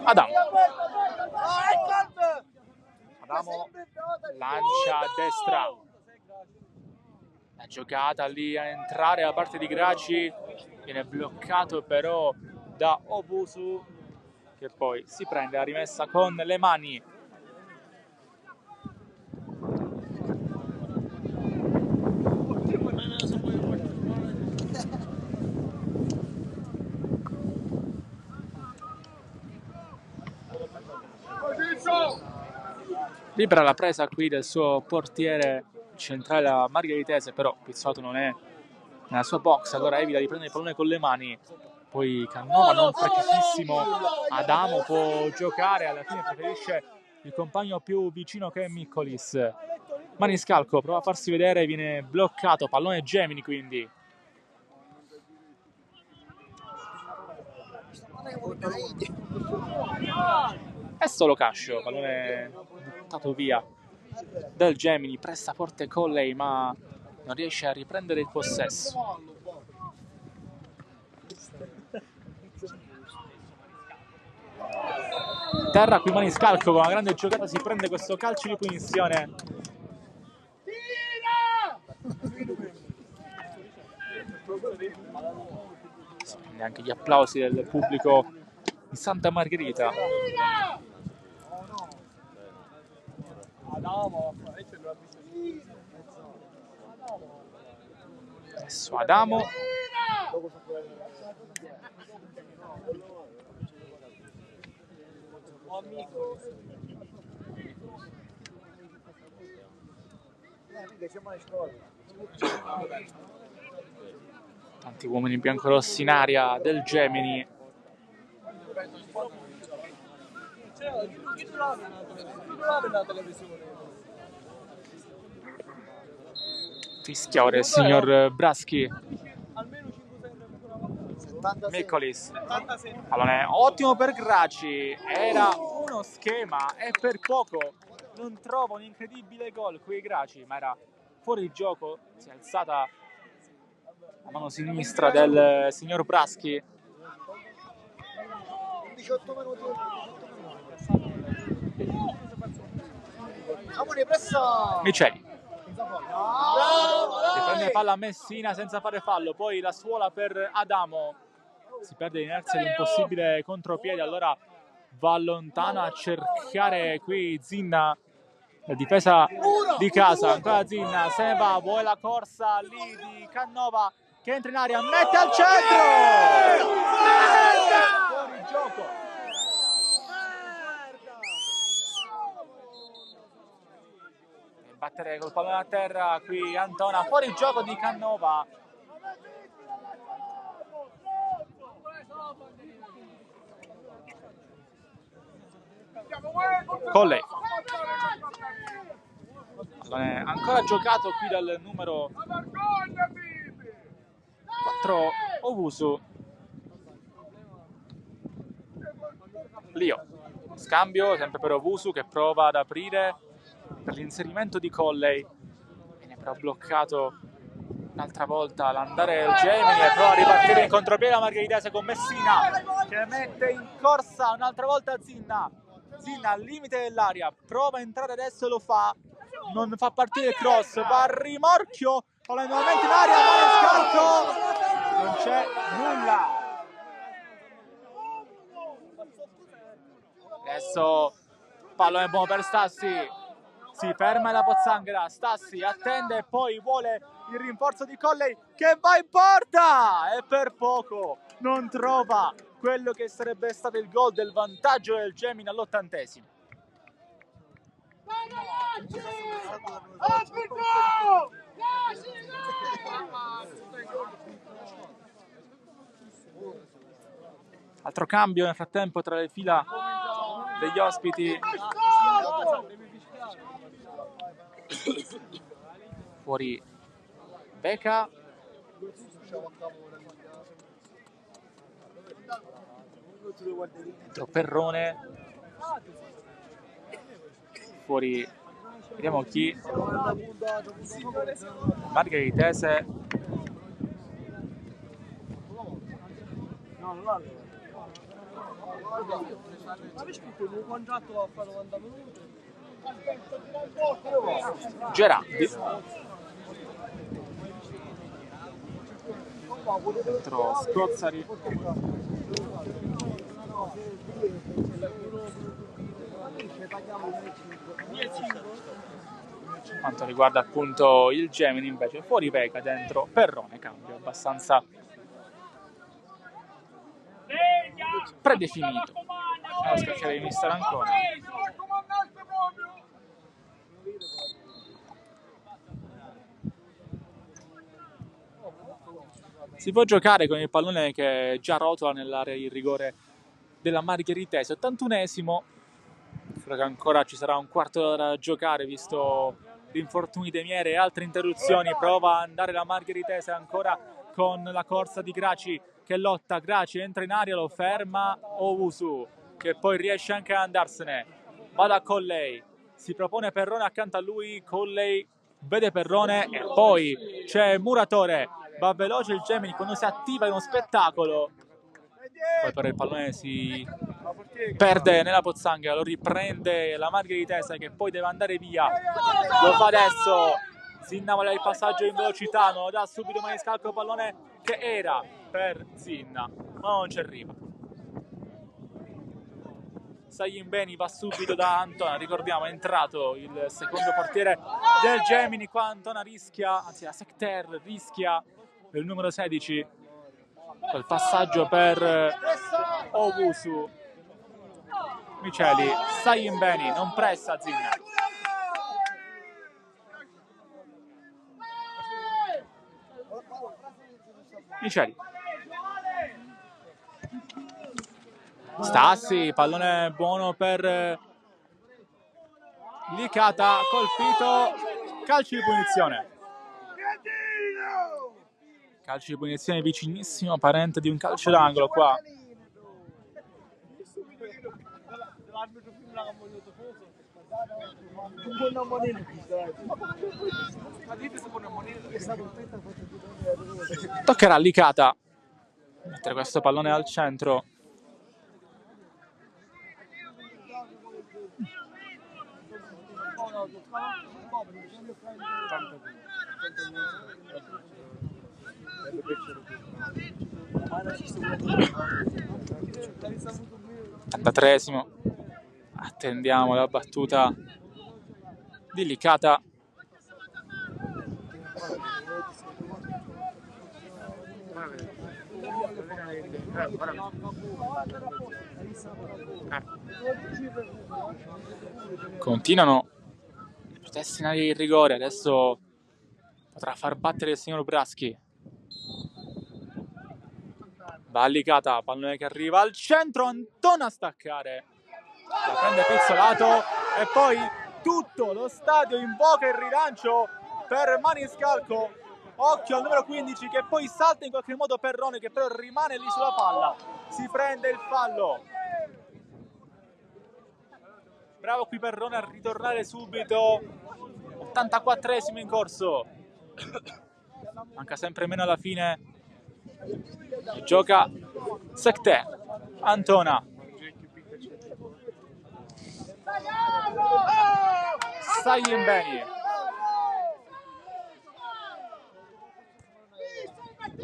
Adamo lancia a destra, la giocata lì a entrare da parte di Graci, viene bloccato però da Obusu, che poi si prende la rimessa con le mani. Libera la presa qui del suo portiere centrale la Margheritese, però Pizzolato non è nella sua box, allora evita di prendere il pallone con le mani. Poi Cannova non precisissimo, Adamo può giocare, alla fine preferisce il compagno più vicino che è Miccolis. Maniscalco prova a farsi vedere, viene bloccato, pallone Gemini quindi. È solo Cascio, pallone buttato via del Gemini, pressa forte Colley ma non riesce a riprendere il possesso. Terra qui Maniscalco con una grande giocata, si prende questo calcio di punizione. Si prende anche gli applausi del pubblico di Santa Margherita. Adesso Adamo. Tanti uomini biancorossi in aria del Gemini. Fischia ora il signor Braschi. Miccolis, pallone ottimo per Graci, era uno schema e per poco non trova un incredibile gol qui Graci, ma era fuori gioco. Si è alzata la mano sinistra del signor Braschi. 18 minuti. Miceli si prende palla a Messina senza fare fallo, poi la suola per Adamo, si perde l'inerzia di un possibile contropiede, allora va lontano a cercare qui Zinna, la difesa di casa, ancora Zinna, se ne va, vuole la corsa lì di Cannova che entra in aria, mette al centro! Fuori gioco. E battere col pallone a terra qui Antona, fuori gioco di Cannova. Colley. Ancora giocato qui dal numero 4 Owusu. Lio. Scambio sempre per Owusu che prova ad aprire per l'inserimento di Colley. Viene però bloccato un'altra volta l'andare del Gemini e prova a ripartire in contropiede la Margheritese con Messina che mette in corsa un'altra volta Zinna. Zinna al limite dell'aria, prova a entrare adesso e lo fa, non fa partire il cross, va a rimorchio, palla nuovamente in aria, Manescalco, non c'è nulla. Adesso pallone buono per Stassi, si ferma la Pozzanghera, Stassi attende e poi vuole il rinforzo di Colley che va in porta e per poco non trova quello che sarebbe stato il gol del vantaggio del Gemini all'80°. Altro cambio nel frattempo tra le fila degli ospiti. Fuori Beca. Dentro Perrone. Fuori, vediamo chi. Margheritese. Gerardi. Dentro Scozzari. Quanto riguarda appunto il Gemini invece fuori Beca, dentro Perrone, cambio abbastanza predefinito. Lo scacciare di mister ancora. Si può giocare con il pallone che già rotola nell'area di rigore della Margheritese. 81°, sembra che ancora ci sarà un quarto d'ora da giocare visto gli infortuni dei Miere e altre interruzioni. Prova ad andare la Margheritese ancora con la corsa di Graci che lotta, Graci entra in aria, lo ferma Owusu che poi riesce anche ad andarsene, va da Colley, si propone Perrone accanto a lui, Colley vede Perrone e poi c'è Muratore, va veloce il Gemini quando si attiva in uno spettacolo, poi però il pallone si perde nella Pozzanghera, lo riprende la Margheritese che poi deve andare via, lo fa adesso, Zinna vuole il passaggio in velocità, non lo dà subito Maniscalco, pallone che era per Zinna ma non ci arriva. Saglimbeni va subito da Antona, ricordiamo è entrato il secondo portiere del Gemini, qua Antona rischia, anzi la Secter rischia il numero 16 quel passaggio per Owusu. Miceli, Saglimbeni non pressa Zinna, Miceli, Stassi, pallone buono per Licata, colpito, calcio di punizione. Calcio di punizione vicinissimo, parente di un calcio d'angolo qua. Toccherà a Licata mettere questo pallone al centro. 83esimo. Attendiamo la battuta di Licata. Continuano le proteste in area di rigore. Adesso potrà far battere il signor Braschi. Va Licata, pallone che arriva al centro, Antona a staccare. La prende Pizzolato e poi tutto lo stadio invoca il rilancio per Maniscalco. Occhio al numero 15 che poi salta in qualche modo Perrone, che però rimane lì sulla palla. Si prende il fallo. Bravo qui Perrone a ritornare subito. 84esimo in corso. Manca sempre meno alla fine. Gioca Secte. Antona. Saglimbeni.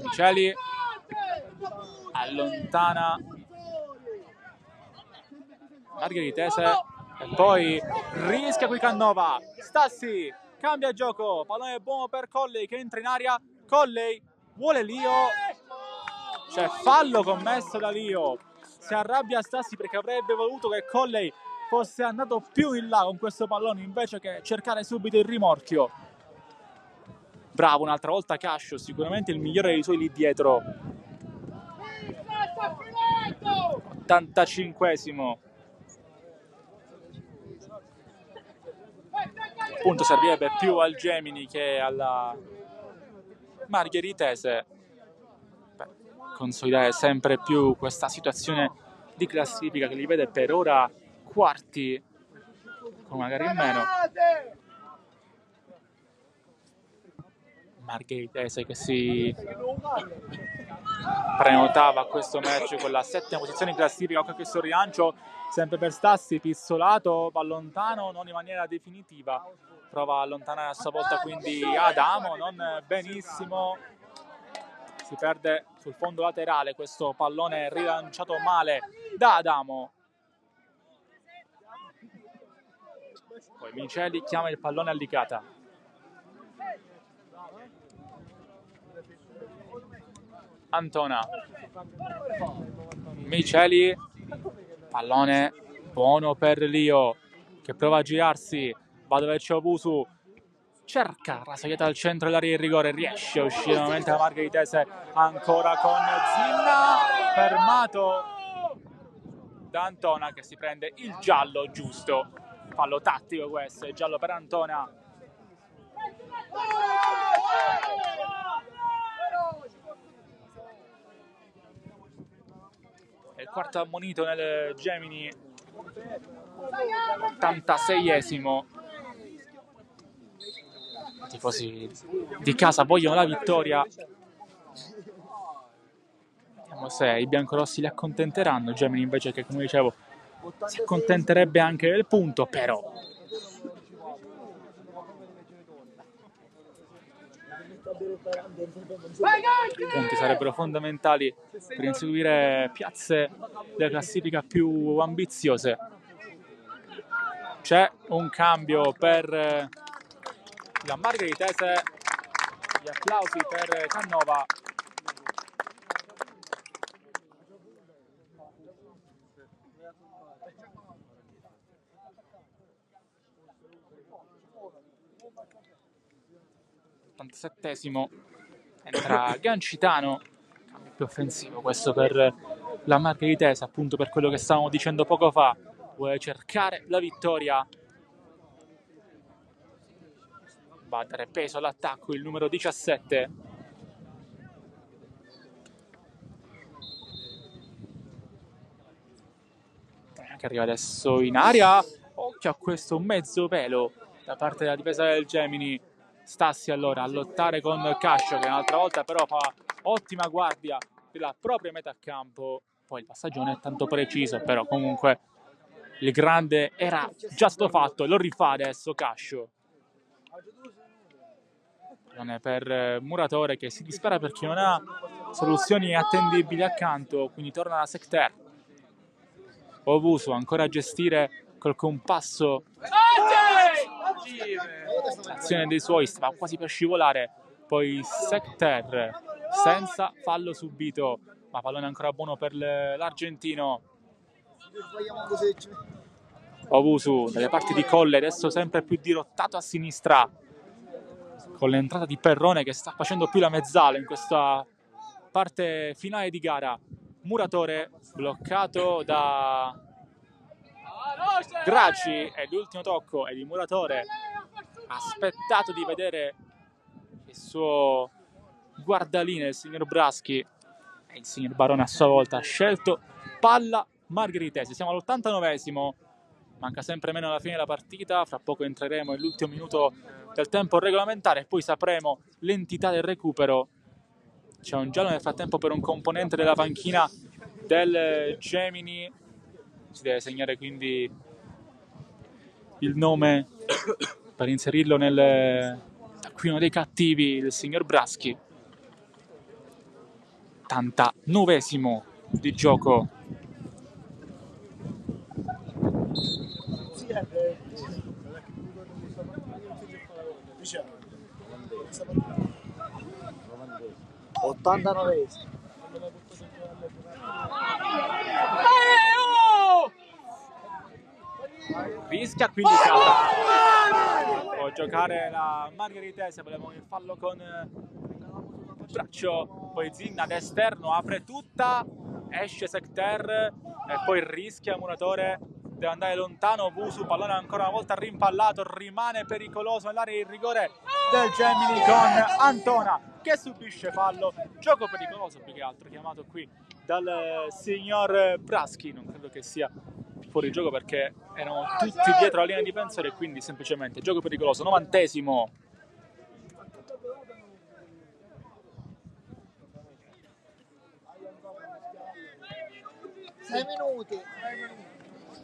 Miceli allontana Margheritese e poi rischia qui Cannova. Stassi cambia gioco, pallone buono per Colley che entra in aria. Colley vuole Lio, c'è fallo commesso da Lio. Si arrabbia Stassi perché avrebbe voluto che Colley fosse andato più in là con questo pallone invece che cercare subito il rimorchio. Bravo un'altra volta Cascio, sicuramente il migliore dei suoi lì dietro. 85esimo. Punto servirebbe più al Gemini che alla Margheritese per consolidare sempre più questa situazione di classifica che li vede per ora quarti con magari in meno. Margheritese che si prenotava a questo match con la 7ª posizione in classifica. Con questo rilancio sempre per Stassi. Pizzolato va lontano, non in maniera definitiva, prova a allontanare a sua volta quindi Adamo, non benissimo, si perde sul fondo laterale questo pallone rilanciato male da Adamo. Poi Miceli chiama il pallone a Licata. Antona, Miceli, pallone buono per Lio che prova a girarsi, va dove c'è Obusu, cerca rasoiata al centro dell'area di rigore, riesce a uscire nuovamente la Margheritese ancora con Zinna, fermato da Antona che si prende il giallo giusto, fallo tattico questo, è giallo per Antona. È il quarto ammonito nel Gemini, 86esimo. I tifosi di casa vogliono la vittoria. Vediamo se i biancorossi li accontenteranno. Il Gemini invece che, come dicevo, si accontenterebbe anche del punto, però i punti sarebbero fondamentali per inseguire piazze della classifica più ambiziose. C'è un cambio per la Margheritese, gli applausi per Cannova. Settesimo entra Gancitano, cambio più offensivo questo per la Margheritese, appunto per quello che stavamo dicendo poco fa, vuole cercare la vittoria, va a dare peso all'attacco il numero 17. Che arriva adesso in aria, occhio a questo mezzo pelo da parte della difesa del Gemini. Stassi allora a lottare con Cascio che un'altra volta però fa ottima guardia della propria metà campo. Poi il passaggio non è tanto preciso, però comunque il grande era già stato fatto e lo rifà adesso Cascio. Non è per Muratore che si dispera perché non ha soluzioni attendibili accanto, quindi torna la Secter. Owusu ancora a gestire col compasso l'azione dei suoi, stava quasi per scivolare, poi Sekter senza fallo subito, ma pallone ancora buono per l'argentino. Owusu dalle parti di Colle, adesso sempre più dirottato a sinistra, con l'entrata di Perrone che sta facendo più la mezzala in questa parte finale di gara. Muratore bloccato da Graci e l'ultimo tocco è di Muratore, aspettato di vedere il suo guardaline, il signor Braschi, e il signor Barone a sua volta ha scelto palla margheritese. Siamo all'89esimo, manca sempre meno alla fine della partita, fra poco entreremo nell'ultimo minuto del tempo regolamentare e poi sapremo l'entità del recupero. C'è un giallo nel frattempo per un componente della panchina del Gemini, si deve segnare quindi il nome per inserirlo nel taccuino dei cattivi del signor Braschi. 89esimo di gioco. Rischia quindi può giocare la margheritese, volevamo il fallo con il braccio, poi Zinna ad esterno apre tutta, esce Sekter e poi rischia Muratore, deve andare lontano. Owusu, pallone ancora una volta rimpallato, rimane pericoloso nell'area di rigore del Gemini con Antona che subisce fallo. Gioco pericoloso più che altro chiamato qui dal signor Braschi, non credo che sia fuori gioco perché erano tutti dietro la linea di difensore e quindi semplicemente gioco pericoloso. 90esimo.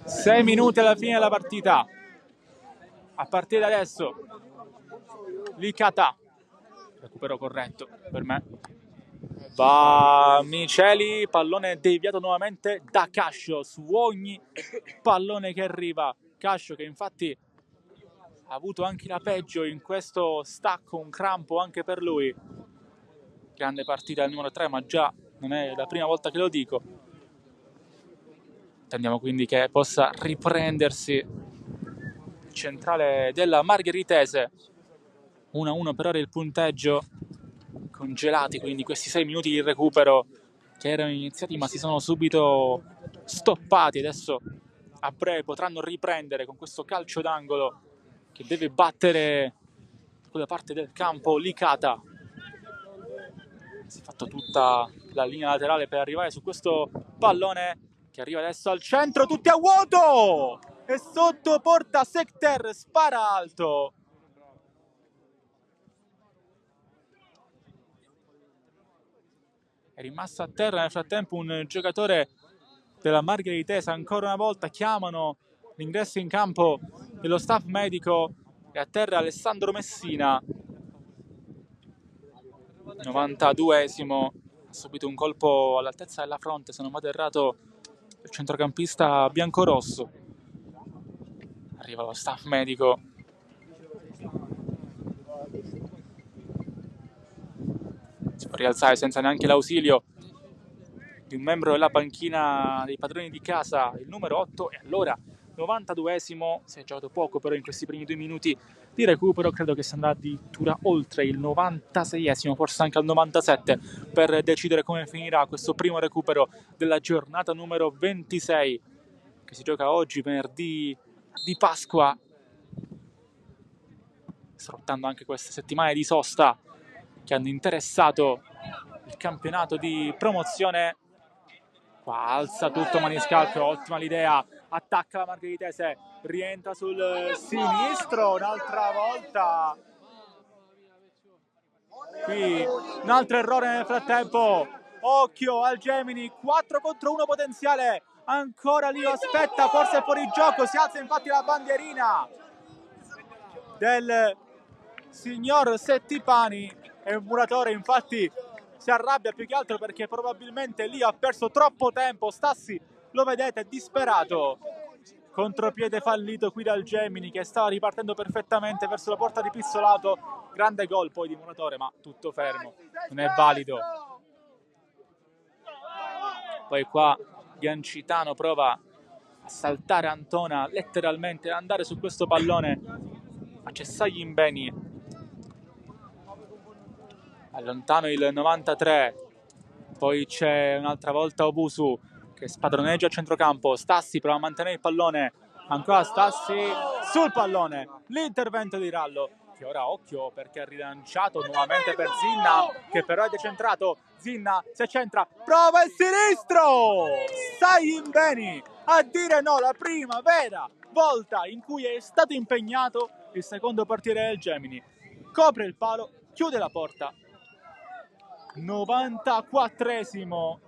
Sei minuti alla fine della partita. A partire da adesso Licata, recupero corretto per me, va Miceli, pallone deviato nuovamente da Cascio su ogni pallone che arriva. Cascio che infatti ha avuto anche la peggio in questo stacco, un crampo anche per lui. Grande partita al numero 3, ma già non è la prima volta che lo dico. Attendiamo quindi che possa riprendersi il centrale della margheritese. 1-1 per ora il punteggio, congelati quindi questi 6 minuti di recupero che erano iniziati ma si sono subito stoppati. Adesso a breve potranno riprendere con questo calcio d'angolo che deve battere quella parte del campo Licata. Si è fatto tutta la linea laterale per arrivare su questo pallone che arriva adesso al centro, tutti a vuoto e sotto porta Sekter, spara alto. È rimasto a terra nel frattempo un giocatore della margheritese. Ancora una volta chiamano l'ingresso in campo dello staff medico e a terra Alessandro Messina. 92esimo, ha subito un colpo all'altezza della fronte, se non vado errato, il centrocampista biancorosso. Arriva lo staff medico. Si può rialzare senza neanche l'ausilio di un membro della panchina dei padroni di casa, il numero 8, e allora 92esimo, si è giocato poco però in questi primi 2 minuti di recupero, credo che si andrà addirittura oltre il 96esimo, forse anche al 97, per decidere come finirà questo primo recupero della giornata numero 26 che si gioca oggi, venerdì di Pasqua, sfruttando anche queste settimane di sosta che hanno interessato il campionato di promozione. Qua alza tutto Maniscalco, ottima l'idea, attacca la margheritese, rientra sul sinistro un'altra volta. Qui un altro errore nel frattempo, occhio al Gemini, 4 contro 1 potenziale, ancora lì lo aspetta, forse fuori gioco, si alza infatti la bandierina del signor Settipani e un Muratore infatti si arrabbia più che altro perché probabilmente lì ha perso troppo tempo. Stassi lo vedete disperato, contropiede fallito qui dal Gemini che stava ripartendo perfettamente verso la porta di Pizzolato, grande gol poi di Muratore, ma tutto fermo, non è valido. Poi qua Biancitano prova a saltare Antona, letteralmente a andare su questo pallone, ma c'è Saglimbeni, allontano il 93, poi c'è un'altra volta Obusu che spadroneggia a centrocampo, Stassi prova a mantenere il pallone, ancora Stassi sul pallone, l'intervento di Rallo, che ora occhio perché ha rilanciato nuovamente per Zinna, che però è decentrato, Zinna si accentra, prova il sinistro, Saglimbeni a dire no, la prima vera volta in cui è stato impegnato il secondo portiere del Gemini, copre il palo, chiude la porta. 94esimo,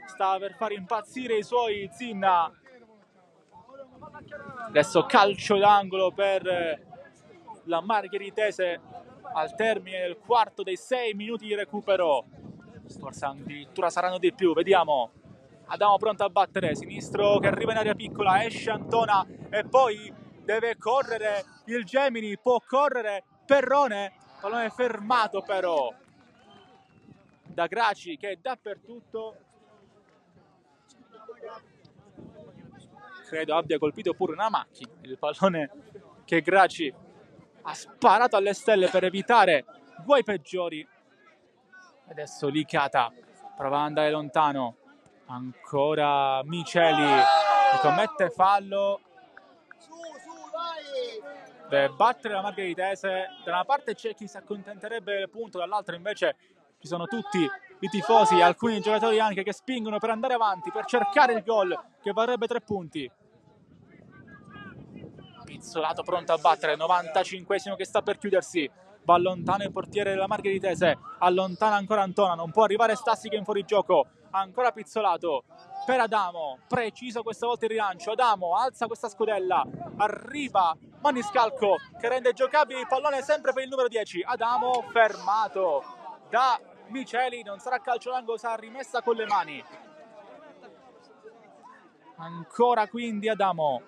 stava per far impazzire i suoi Zinna. Adesso calcio d'angolo per la Margheritese al termine del quarto dei 6 minuti di recupero, forse addirittura saranno di più, vediamo. Adamo pronto a battere, sinistro che arriva in area piccola, esce Antona e poi deve correre il Gemini, può correre Perrone, pallone fermato però da Graci che è dappertutto, credo abbia colpito pure una macchina, il pallone che Graci ha sparato alle stelle per evitare guai peggiori. Adesso Licata prova ad andare lontano, ancora Miceli che commette fallo, deve battere la Margheritese. Da una parte c'è chi si accontenterebbe del punto, dall'altra invece ci sono tutti i tifosi, alcuni giocatori anche che spingono per andare avanti, per cercare il gol che varrebbe 3 punti. Pizzolato pronto a battere, 95esimo che sta per chiudersi, va lontano il portiere della Margheritese, allontana ancora Antona, non può arrivare Stassi che è in fuorigioco, ancora Pizzolato per Adamo, preciso questa volta il rilancio, Adamo alza questa scudella, arriva Maniscalco che rende giocabile il pallone sempre per il numero 10, Adamo fermato da Miceli, non sarà calcio d'angolo, sarà rimessa con le mani. Ancora quindi Adamo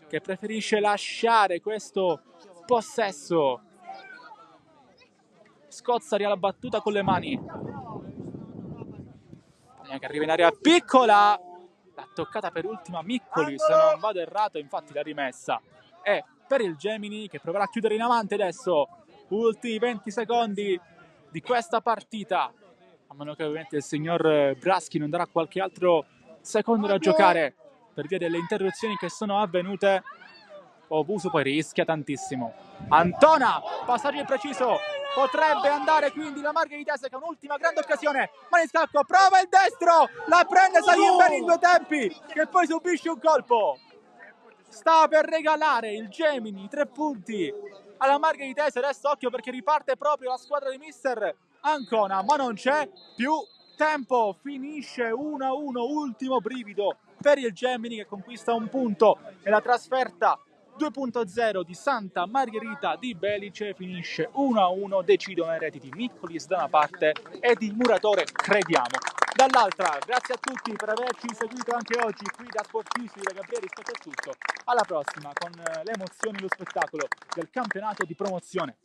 che preferisce lasciare questo possesso, Scozzari alla battuta con le mani, che arriva in area piccola, l'ha toccata per ultima Miccoli se non vado errato, infatti la rimessa è per il Gemini che proverà a chiudere in avanti adesso, ultimi 20 secondi di questa partita, a meno che ovviamente il signor Braschi non darà qualche altro secondo da giocare per via delle interruzioni che sono avvenute. Obusu poi rischia tantissimo, Antona, passaggio impreciso, potrebbe andare quindi la Margheritese che ha un'ultima grande occasione, Maniscalco prova il destro, la prende Saglimbeni in 2 tempi che poi subisce un colpo, sta per regalare il Gemini 3 punti alla Margheritese. Adesso occhio perché riparte proprio la squadra di mister Ancona, ma non c'è più tempo, finisce 1-1, ultimo brivido per il Gemini che conquista un punto e la trasferta 2.0 di Santa Margherita di Belice finisce 1-1, decidono le reti di Miccolis da una parte e di Muratore crediamo dall'altra. Grazie a tutti per averci seguito anche oggi qui da Sportisti da Gabriele, rispetto a tutto, alla prossima con le emozioni e lo spettacolo del campionato di promozione.